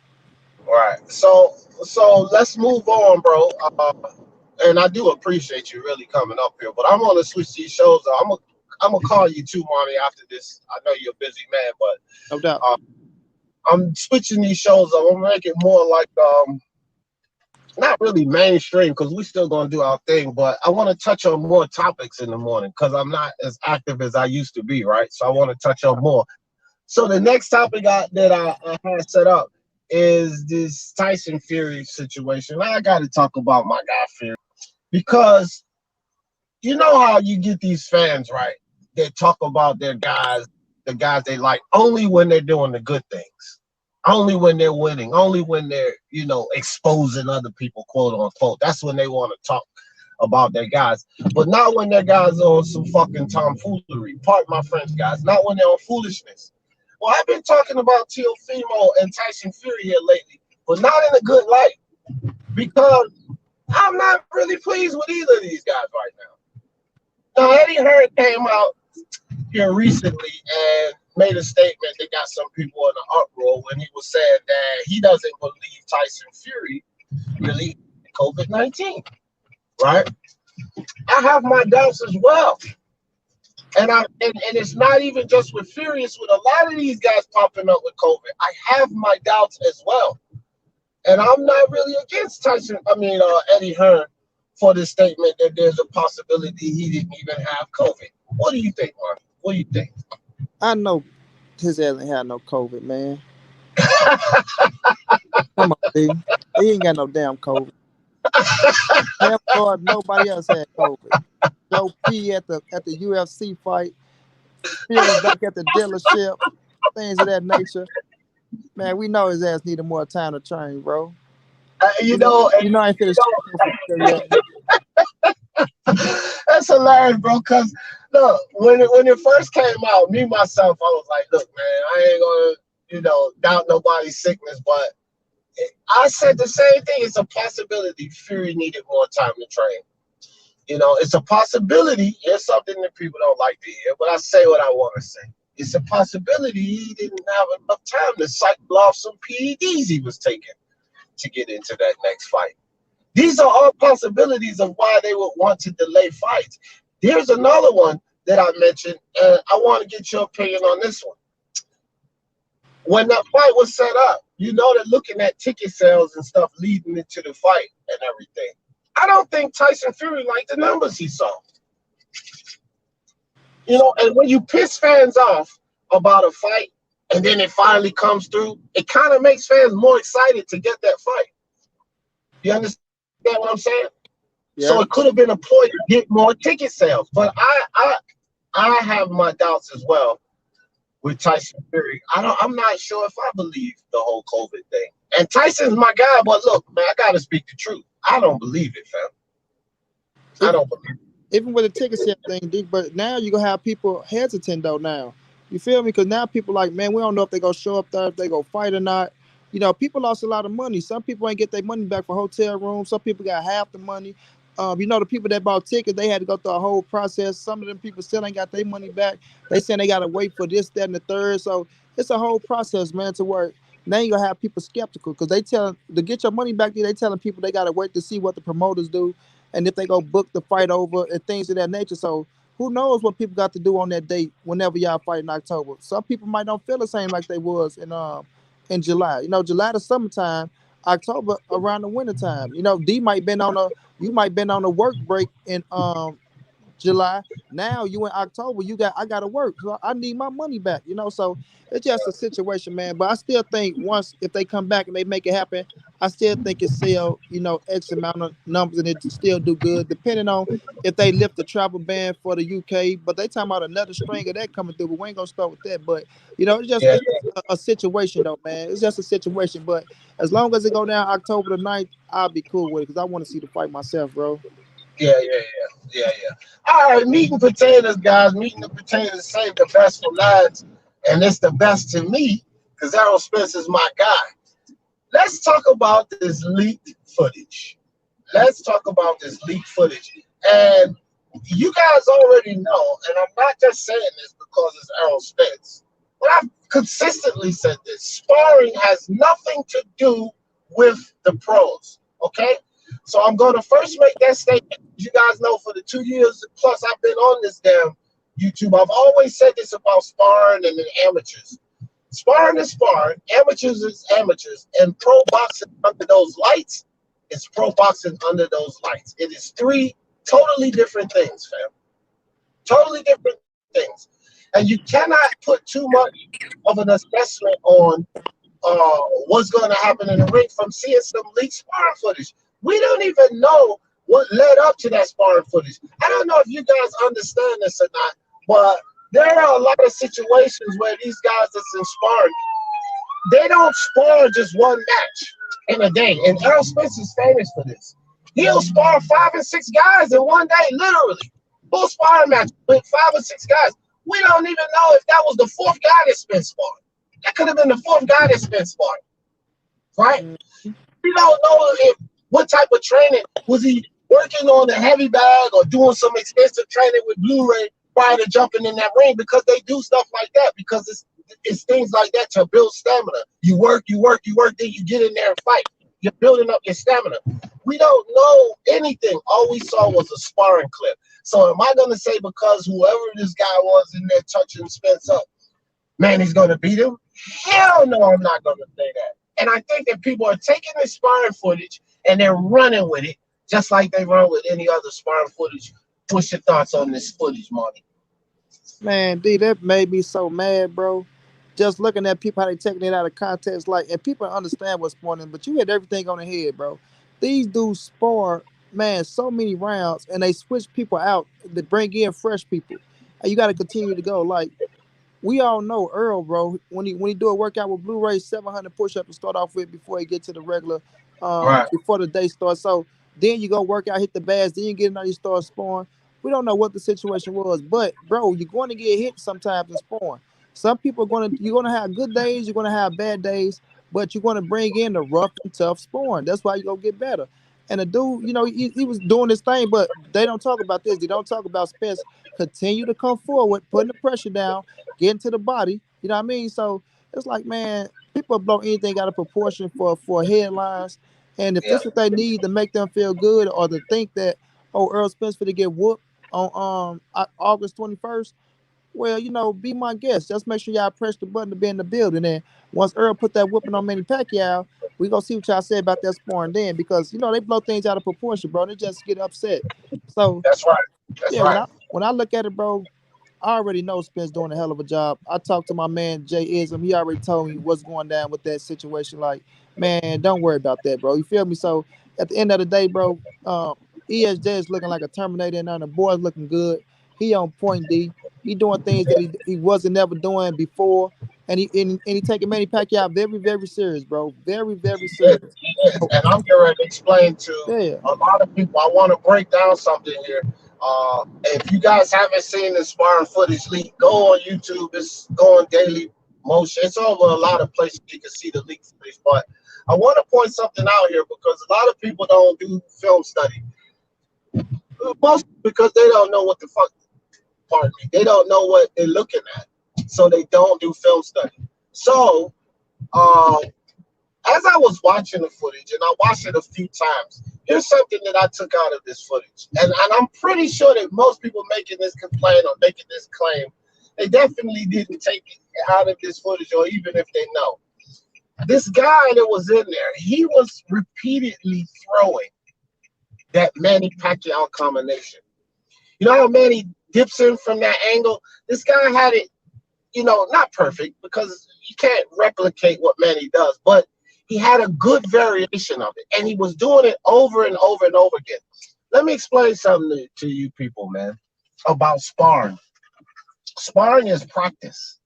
Right. So let's move on, bro. And I do appreciate you really coming up here, but I'm gonna switch these shows. I'm gonna call you too, Monty, after this. I know you're a busy man, but No doubt. I'm switching these shows up. I'm gonna make it more like not really mainstream because we still gonna do our thing, but I want to touch on more topics in the morning because I'm not as active as I used to be, right? So I want to touch on more. So the next topic that I had set up is this Tyson Fury situation. I got to talk about my guy Fury because you know how you get these fans, right? They talk about their guys, the guys they like, only when they're doing the good things, only when they're winning, only when they're, you know, exposing other people, quote unquote. That's when they want to talk about their guys, but not when their guys are on some fucking tomfoolery. Pardon my French, guys. Not when they're on foolishness. Well, I've been talking about Teofimo and Tyson Fury here lately, but not in a good light because I'm not really pleased with either of these guys right now. Now, Eddie Hearn came out here recently and made a statement that got some people in an uproar when he was saying that he doesn't believe Tyson Fury really COVID-19, right? I have my doubts as well. And it's not even just with Fury, it's with a lot of these guys popping up with COVID. I have my doubts as well. And I'm not really against Eddie Hearn for the statement that there's a possibility he didn't even have COVID. What do you think, Mark? What do you think? I know his ass ain't had no COVID, man. Come on, D. He ain't got no damn COVID. Hell, Lord, nobody else had COVID. Joe P at the UFC fight, Fury back at the dealership, things of that nature. Man, we know his ass needed more time to train, bro. You know, I ain't finished. that's hilarious, bro. Cause look, when it first came out, me myself, I was like, look, man, I ain't gonna, doubt nobody's sickness, but I said the same thing. It's a possibility Fury needed more time to train. It's a possibility. It's something that people don't like to hear, but I say what I want to say. It's a possibility he didn't have enough time to cycle off some PEDs he was taking to get into that next fight. These are all possibilities of why they would want to delay fights. Here's another one that I mentioned, and I want to get your opinion on this one. When that fight was set up, you know they're looking at ticket sales and stuff leading into the fight and everything. I don't think Tyson Fury liked the numbers he saw. You know, and when you piss fans off about a fight and then it finally comes through, it kind of makes fans more excited to get that fight. You understand what I'm saying? Yeah. So it could have been a ploy to get more ticket sales. But I have my doubts as well with Tyson Fury. I'm not sure if I believe the whole COVID thing. And Tyson's my guy, but look, man, I gotta speak the truth. I don't believe it, fam. I don't believe it. Even with the ticket sale thing, D, but now you're gonna have people hesitant though now. You feel me? Because now people like, man, we don't know if they gonna show up there, if they gonna fight or not. You know, people lost a lot of money. Some people ain't get their money back for hotel rooms. Some people got half the money. You know, the people that bought tickets, they had to go through a whole process. Some of them people still ain't got their money back. They saying they gotta wait for this, that, and the third. So it's a whole process, man, to work. Now you gonna have people skeptical because they tell to get your money back. They telling people they gotta wait to see what the promoters do and if they go book the fight over and things of that nature. So who knows what people got to do on that date whenever y'all fight in October. Some people might not feel the same like they was in July. You know, July the summertime, October around the wintertime. You know, D might been on a you might been on a work break in July. Now you in October, I gotta work. So I need my money back, you know. So it's just a situation, man. But I still think once if they come back and they make it happen, I still think it sell, you know, X amount of numbers and it still do good, depending on if they lift the travel ban for the UK. But they talking about another string of that coming through, but we ain't gonna start with that. But you know, Yeah, it's just a situation though, man. It's just a situation. But as long as it go down October the 9th, I'll be cool with it because I want to see the fight myself, bro. yeah. All right, meat and potatoes, guys. Meat and potatoes save the best for last, and it's the best to me because Errol Spence is my guy. Let's talk about this leaked footage. Let's talk about this leaked footage. And you guys already know, and I'm not just saying this because it's Errol Spence, but I've consistently said this. Sparring has nothing to do with the pros, okay? So I'm going to first make that statement. You guys know for the 2 years plus I've been on this damn YouTube, I've always said this about sparring and the amateurs. Sparring is sparring, amateurs is amateurs, and pro boxing under those lights is pro boxing under those lights. It is three totally different things, fam. Totally different things. And you cannot put too much of an assessment on what's going to happen in the ring from seeing some leaked sparring footage. We don't even know what led up to that sparring footage. I don't know if you guys understand this or not, but there are a lot of situations where these guys that's in sparring, they don't spar just one match in a day. And Errol Spence is famous for this. He'll spar 5 and 6 guys in one day, literally. Full sparring match with 5 or 6 guys. We don't even know if that was the 4th guy that Spence sparred. That could have been the 4th guy that Spence sparred, right? We don't know if what type of training was he working on the heavy bag or doing some extensive training with Blu-ray prior to jumping in that ring, because they do stuff like that because it's things like that to build stamina. You work, then you get in there and fight. You're building up your stamina. We don't know anything. All we saw was a sparring clip. So am I going to say because whoever this guy was in there touching Spence up, man, he's going to beat him? Hell no, I'm not going to say that. And I think that people are taking this sparring footage and they're running with it, just like they run with any other sparring footage. What's your thoughts on this footage, Marty? Man, D, that made me so mad, bro. Just looking at people how they taking it out of context, like, and people understand what's going on, but you hit everything on the head, bro. These dudes spar, man, so many rounds, and they switch people out to bring in fresh people, and you got to continue to go. Like, we all know Earl, bro. When he do a workout with Blu-ray, 700 push-ups to start off with before he get to the regular, Right. before the day starts. So then you go work out, hit the bags, then you get in there, you start sparring. We don't know what the situation was, but bro, you're going to get hit sometimes in sparring. Some people you're gonna have good days, you're gonna have bad days, but you're gonna bring in the rough and tough sparring. That's why you're gonna get better. And the dude, you know, he was doing this thing, but they don't talk about this. They don't talk about Spence. Continue to come forward, putting the pressure down, getting to the body. You know what I mean? So it's like, man, people blow anything out of proportion for headlines. And if Yeah, this what they need to make them feel good, or to think that, oh, Earl Spence to get whooped on August 21st, well, be my guest. Just make sure y'all press the button to be in the building. And once Earl put that whooping on Manny Pacquiao, we gonna see what y'all say about that sparring then, because they blow things out of proportion, bro. They just get upset. So that's right. That's yeah, when right. I look at it, bro, I already know Spence doing a hell of a job. I talked to my man Jay Ism. He already told me what's going down with that situation. Like, man, don't worry about that, bro. You feel me? So at the end of the day, bro, ESJ is looking like a Terminator, and the boy's looking good. He on point D. He doing things that he wasn't never doing before, and he taking Manny Pacquiao very, very serious, bro. Very, very It serious. is. So And I'm going to explain to yeah, a lot of people. I want to break down something here. If you guys haven't seen the sparring footage leak, go on YouTube. It's going daily motion. It's over a lot of places you can see the leak footage. But I want to point something out here because a lot of people don't do film study. Most because they don't know what the fuck, pardon me, they don't know what they're looking at. So they don't do film study. So, uh, as I was watching the footage, and I watched it a few times, here's something that I took out of this footage. And I'm pretty sure that most people making this complaint or making this claim, they definitely didn't take it out of this footage, or even if they know. This guy that was in there, he was repeatedly throwing that Manny Pacquiao combination. You know how Manny dips in from that angle? This guy had it, not perfect because you can't replicate what Manny does, but he had a good variation of it, and he was doing it over and over and over again. Let me explain something to you people, man, about sparring. Sparring is practice,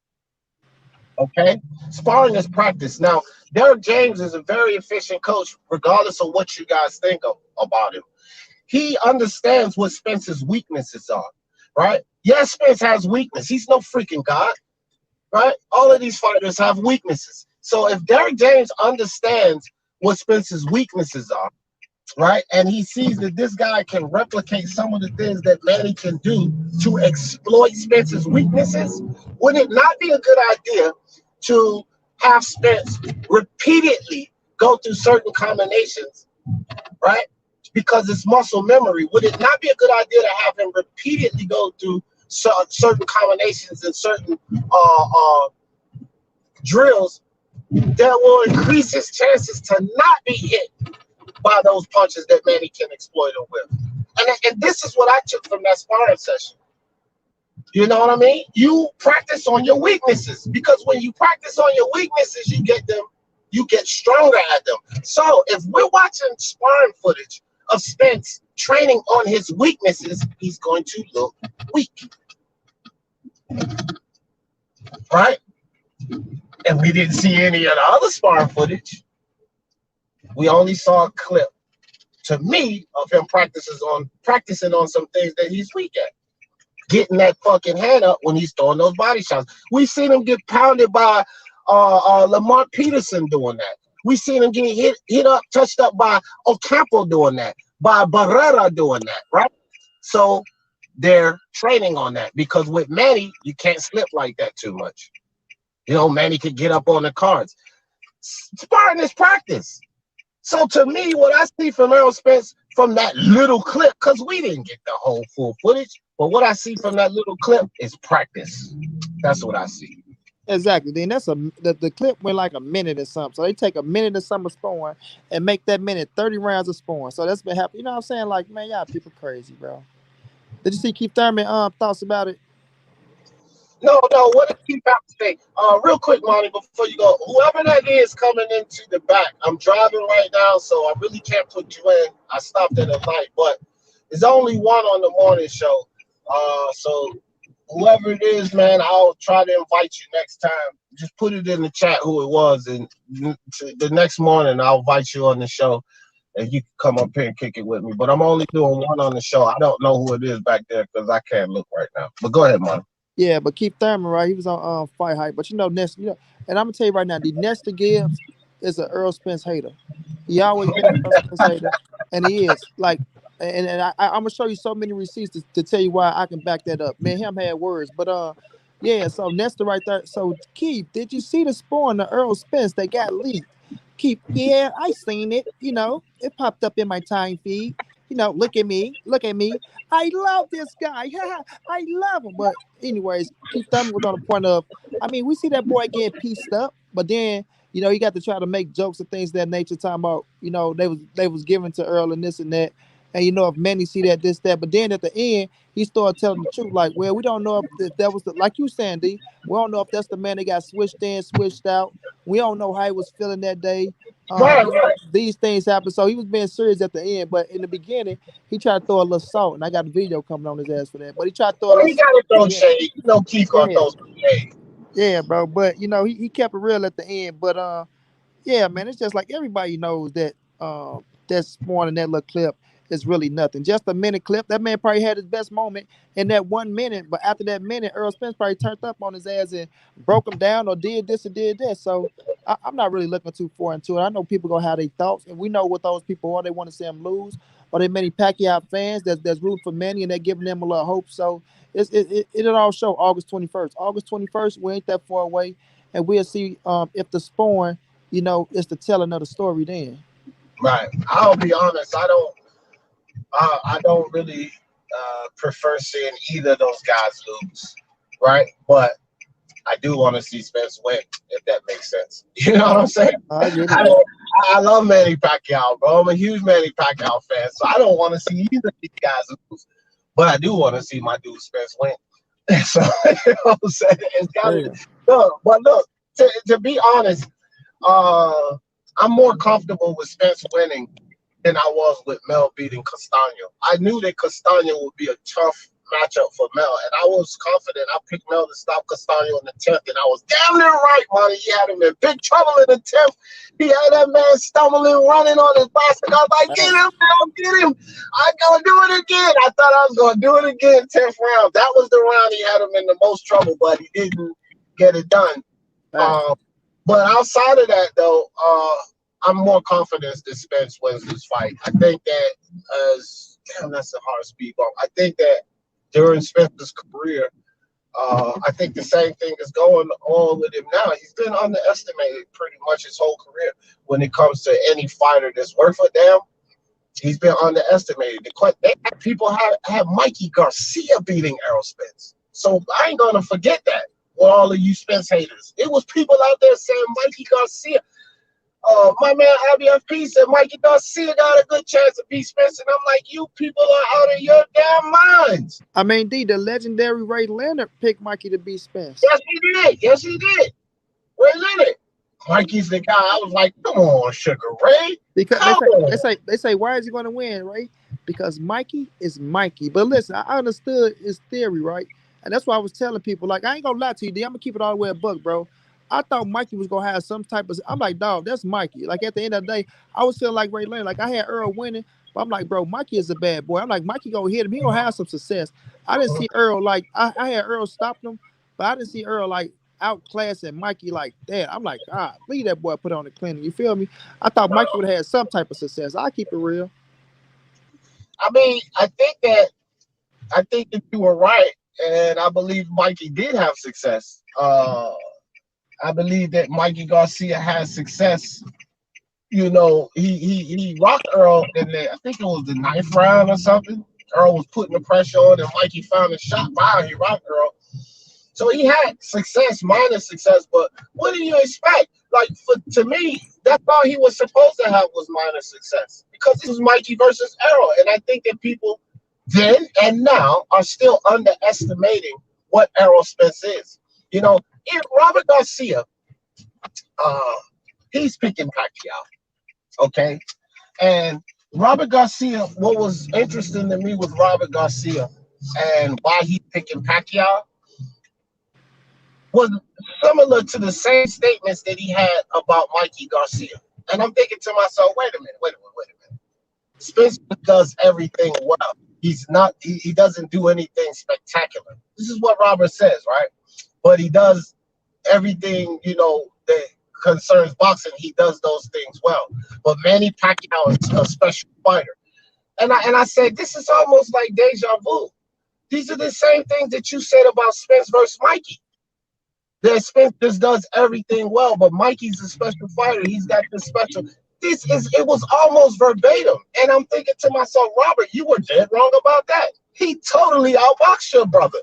okay? Sparring is practice. Now, Derek James is a very efficient coach, regardless of what you guys think about him. He understands what Spence's weaknesses are, right? Yes, Spence has weakness. He's no freaking God, right? All of these fighters have weaknesses. So if Derek James understands what Spence's weaknesses are, right, and he sees that this guy can replicate some of the things that Manny can do to exploit Spence's weaknesses, would it not be a good idea to have Spence repeatedly go through certain combinations, right? Because it's muscle memory. Would it not be a good idea to have him repeatedly go through certain combinations and certain drills that will increase his chances to not be hit by those punches that Manny can exploit him with? And this is what I took from that sparring session. You know what I mean? You practice on your weaknesses, because when you practice on your weaknesses, you get stronger at them. So if we're watching sparring footage of Spence training on his weaknesses, he's going to look weak, right? And we didn't see any of the other sparring footage. We only saw a clip, to me, of him practicing on some things that he's weak at. Getting that fucking hand up when he's throwing those body shots. We've seen him get pounded by Lamar Peterson doing that. We've seen him get touched up by Campbell doing that, by Barrera doing that, right? So they're training on that, because with Manny, you can't slip like that too much. Manny could get up on the cards. Sparring is practice. So to me, what I see from Errol Spence from that little clip, because we didn't get the whole full footage, but what I see from that little clip is practice. That's what I see. exactly. Then the clip went like a minute or something. So they take a minute of summer sparring and make that minute 30 rounds of sparring. So that's been happening. You know what I'm saying? Like, man, y'all people crazy, bro. Did you see Keith Thurman thoughts about it? No, what did Keith have to say? Real quick, Manny, before you go, whoever that is coming into the back, I'm driving right now, so I really can't put you in. I stopped at a light, but there's only one on the morning show. So whoever it is, man, I'll try to invite you next time. Just put it in the chat who it was, and the next morning I'll invite you on the show, and you can come up here and kick it with me. But I'm only doing one on the show. I don't know who it is back there because I can't look right now. But go ahead, man. Yeah, but Keith Thurman, right? He was on Fight Hype. But Ness, and I'm gonna tell you right now, the Nesta Gibbs is an Earl Spence hater. He always been an Earl Spence hater, and he is like, and I'm gonna show you so many receipts to tell you why I can back that up. Man, him had words, but yeah. So Nesta right there. So Keith, did you see the spawn of Earl Spence that got leaked? Yeah, I seen it. It popped up in my time feed. Look at me, look at me. I love this guy. I love him. But anyways, Keith Thurman was on the point of. I mean, we see that boy getting pieced up, but then he got to try to make jokes and things of that nature. Talking about they was giving to Earl and this and that, and if Manny see that this that, but then at the end he started telling the truth. Like, well, we don't know if that was like you saying, D. We don't know if that's the man that got switched in, switched out. We don't know how he was feeling that day. Right, right. These things happen. So he was being serious at the end, but in the beginning, he tried to throw a little salt, and I got a video coming on his ass for that. But he tried to throw a Well, little he salt. gotta throw Yeah, shade. Keith gonna yeah, throw some shade. yeah, bro. But he kept it real at the end. But yeah, man, it's just like everybody knows that that spawn in that little clip is really nothing. Just a minute clip. That man probably had his best moment in that 1 minute, but after that minute, Errol Spence probably turned up on his ass and broke him down or did this and did that. So I'm not really looking too far into it. I know people gonna have their thoughts, and we know what those people are. They want to see him lose, or they many Pacquiao fans that's rooting for Manny and they're giving them a little hope. So it'll all show August 21st. August 21st, we ain't that far away, and we'll see if the spawn is the telling of the story then. Right. I'll be honest. I don't really prefer seeing either of those guys lose. Right. But I do want to see Spence win, if that makes sense. You know what I'm saying? I get it. I love Manny Pacquiao, bro. I'm a huge Manny Pacquiao fan, so I don't want to see either of these guys lose. But I do want to see my dude Spence win. So you know what I'm saying? It's got to look. But look, to be honest, I'm more comfortable with Spence winning than I was with Mel beating Castano. I knew that Castano would be a tough matchup for Mel, and I was confident. I picked Mel to stop Castano in the 10th, and I was damn near right, Manny. He had him in big trouble in the 10th. He had that man stumbling, running on his bicycle. I was like, get him, Mel, get him. I'm going to do it again. I thought I was going to do it again, 10th round. That was the round he had him in the most trouble, but he didn't get it done. But outside of that, though, I'm more confident that Spence wins this fight. I think that that's a hard speed bump. I think that during Spence's career, I think the same thing is going on with him now. He's been underestimated pretty much his whole career when it comes to any fighter that's worth a damn. He's been underestimated. People have Mikey Garcia beating Errol Spence. So I ain't gonna forget that. For all of you Spence haters, it was people out there saying Mikey Garcia. My man IBFP said Mikey Garcia got a good chance to beat Spence, and I'm like, you people are out of your damn minds. I mean, the legendary Ray Leonard picked Mikey to beat Spence. Yes, he did. Yes, he did. Ray Leonard. Mikey's the guy. I was like, come on, Sugar Ray. Because they say, why is he going to win, right? Because Mikey is Mikey. But listen, I understood his theory, right? And that's why I was telling people, like, I ain't gonna lie to you, D. I'm gonna keep it all the way a buck, bro. I thought Mikey was gonna have some type of. I'm like, dog, that's Mikey. Like at the end of the day, I was feeling like Ray Leonard. Like I had Earl winning, but I'm like, bro, Mikey is a bad boy. I'm like, Mikey gonna hit him. He gonna have some success. I didn't see Earl like I had Earl stopping him, but I didn't see Earl like outclassing Mikey like that. I'm like, leave that boy put on the clinic. You feel me? I thought Mikey would have had some type of success. I keep it real. I mean, I think that you were right, and I believe Mikey did have success. I believe that Mikey Garcia has success. You know, he rocked Earl in there. I think it was the 9th round or something. Earl was putting the pressure on, and Mikey found a shot. Wow, he rocked Earl. So he had success, minor success. But what do you expect? Like, to me, that's all he was supposed to have was minor success, because it was Mikey versus Errol. And I think that people then and now are still underestimating what Errol Spence is. You know, if Robert Garcia, he's picking Pacquiao, okay? And Robert Garcia, what was interesting to me with Robert Garcia and why he's picking Pacquiao was similar to the same statements that he had about Mikey Garcia. And I'm thinking to myself, wait a minute. Spence does everything well. He doesn't do anything spectacular. This is what Robert says, right? But he does everything, you know, that concerns boxing. He does those things well. But Manny Pacquiao is a special fighter. And I said, this is almost like deja vu. These are the same things that you said about Spence versus Mikey. That Spence just does everything well, but Mikey's a special fighter. He's got this special. It was almost verbatim. And I'm thinking to myself, Robert, you were dead wrong about that. He totally outboxed your brother.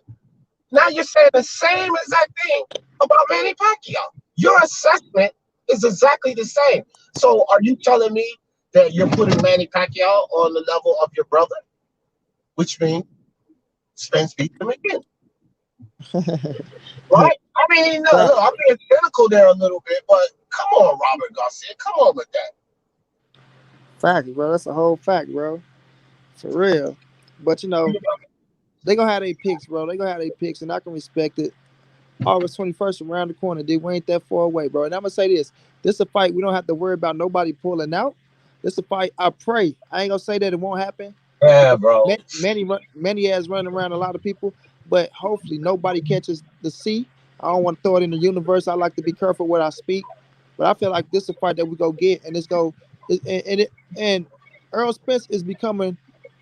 Now you're saying the same exact thing about Manny Pacquiao. Your assessment is exactly the same. So are you telling me that you're putting Manny Pacquiao on the level of your brother? Which means Spence beat him again. Right? I mean, no, look, I'm being cynical there a little bit, but come on, Robert Garcia. Come on with that. Fact, bro. That's a whole fact, bro. For real. But, you know, they going to have their picks, bro. They going to have their picks, and I can respect it. August 21st around the corner. Dude, we ain't that far away, bro. And I'm going to say this. This is a fight we don't have to worry about nobody pulling out. This is a fight I pray. I ain't going to say that it won't happen. Yeah, bro. Manny has running around a lot of people, but hopefully nobody catches the C. I don't want to throw it in the universe. I like to be careful what I speak, but I feel like this is a fight that we go get, and and Errol Spence is becoming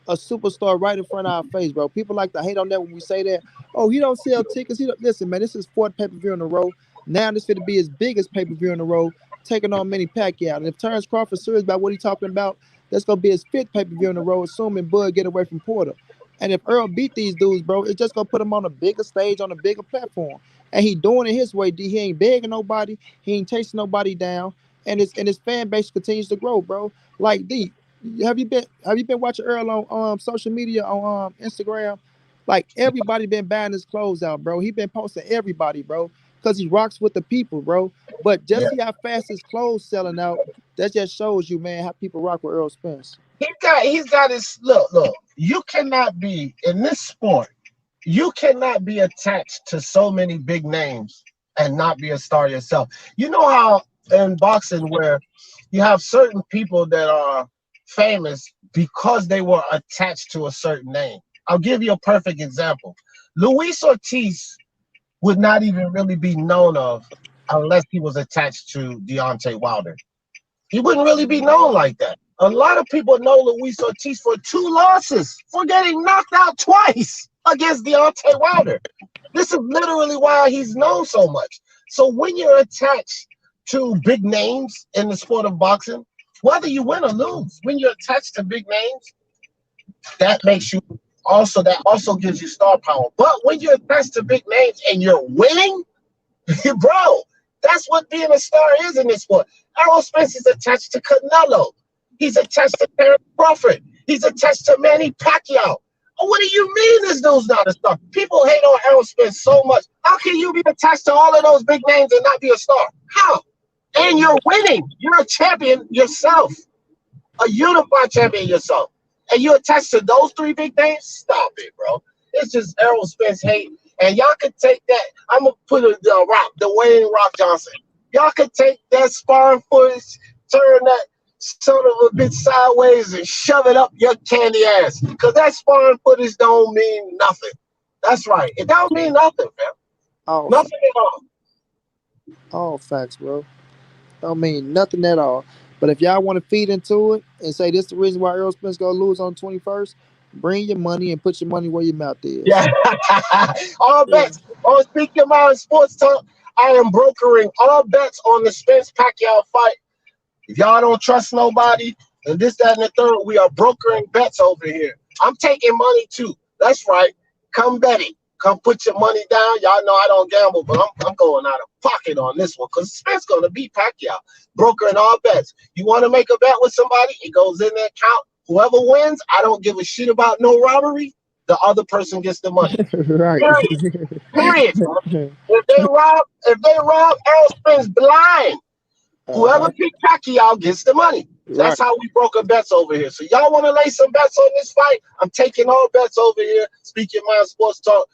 a superstar right in front of our face, bro. People like to hate on that when we say that. Oh, he don't sell tickets. Listen, man, this is 4th pay-per-view in a row. Now this is going to be his biggest pay-per-view in a row, taking on Manny Pacquiao. And if Terrence Crawford's serious about what he's talking about, that's going to be his 5th pay-per-view in a row, assuming Bud get away from Porter. And if Earl beat these dudes, bro, it's just going to put him on a bigger stage, on a bigger platform. And he doing it his way, D. He ain't begging nobody. He ain't chasing nobody down. And his fan base continues to grow, bro. Like, D, have you been watching Earl on social media, on Instagram? Like, everybody been buying his clothes out, bro. He been posting everybody, bro, because he rocks with the people, bro. But just see how fast his clothes selling out. That just shows you, man, how people rock with Errol Spence. He's got his look. You cannot be in this sport. You cannot be attached to so many big names and not be a star yourself. You know how in boxing where you have certain people that are famous because they were attached to a certain name. I'll give you a perfect example. Luis Ortiz would not even really be known of unless he was attached to Deontay Wilder. He wouldn't really be known like that. A lot of people know Luis Ortiz for 2 losses, for getting knocked out twice against Deontay Wilder. This is literally why he's known so much. So when you're attached to big names in the sport of boxing, whether you win or lose, when you're attached to big names, that also gives you star power. But when you're attached to big names and you're winning, bro, that's what being a star is in this sport. Errol Spence is attached to Canelo. He's attached to Terrence Crawford. He's attached to Manny Pacquiao. Oh, what do you mean this dude's not a star? People hate on Errol Spence so much. How can you be attached to all of those big names and not be a star? How? And you're winning. You're a champion yourself. A unified champion yourself. And you're attached to those 3 big names? Stop it, bro. It's just Errol Spence hate. And y'all can take that. I'm going to put Dwayne Rock Johnson. Y'all can take that sparring footage, turn that son of a bitch sideways and shove it up your candy ass. Because that sparring footage don't mean nothing. That's right. It don't mean nothing, fam. Nothing at all. All facts, bro. Don't mean nothing at all. But if y'all want to feed into it and say this is the reason why Errol Spence gonna lose on 21st, bring your money and put your money where your mouth is. Yeah. All bets on Speak Your Mind Sports Talk. I am brokering all bets on the Spence Pacquiao fight. If y'all don't trust nobody and this, that, and the third, we are brokering bets over here. I'm taking money too. That's right. Come betting. Come put your money down. Y'all know I don't gamble, but I'm going out of pocket on this one because Spence going to beat Pacquiao. Brokering all bets. You want to make a bet with somebody? It goes in the account. Whoever wins, I don't give a shit about no robbery. The other person gets the money. Right. Period. If they rob Errol Spence blind, whoever picked Pacquiao gets the money. That's how we broker bets over here. So y'all want to lay some bets on this fight? I'm taking all bets over here. Speak Your Mind Sports Talk.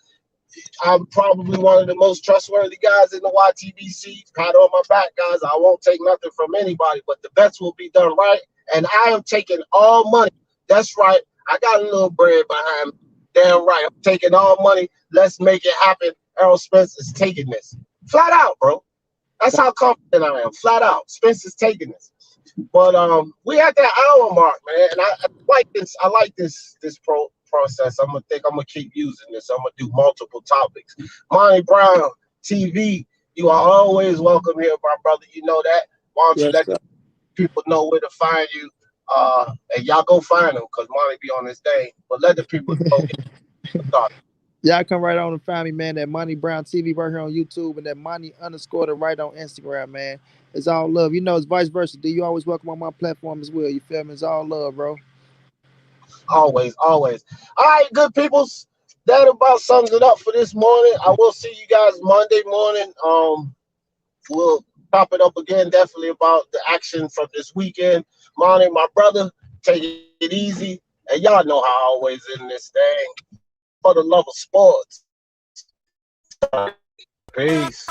I'm probably one of the most trustworthy guys in the YTBC. Pat on my back, guys. I won't take nothing from anybody, but the bets will be done right. And I am taking all money. That's right. I got a little bread behind me. Damn right. I'm taking all money. Let's make it happen. Errol Spence is taking this. Flat out, bro. That's how confident I am. Flat out. Spence is taking this. But we at that hour mark, man. And I like this. I like this process. I'm gonna keep using this. I'm gonna do multiple topics. Monty Brown TV, You are always welcome here, my brother. You know that. Why don't you Yes, let sir. the people know where to find you? And y'all go find him because Monty be on this thing. But let the people know. Y'all come right on and find me, man. That Money Brown TV right here on YouTube and that Money_the right on Instagram, man. It's all love. You know, it's vice versa. Do you always welcome on my platform as well? You feel me? It's all love, bro. Always, always. All right, good peoples. That about sums it up for this morning. I will see you guys Monday morning. We'll top it up again, definitely about the action from this weekend. Monty, my brother, take it easy. And y'all know how I always in this thing. For the love of sports. Peace.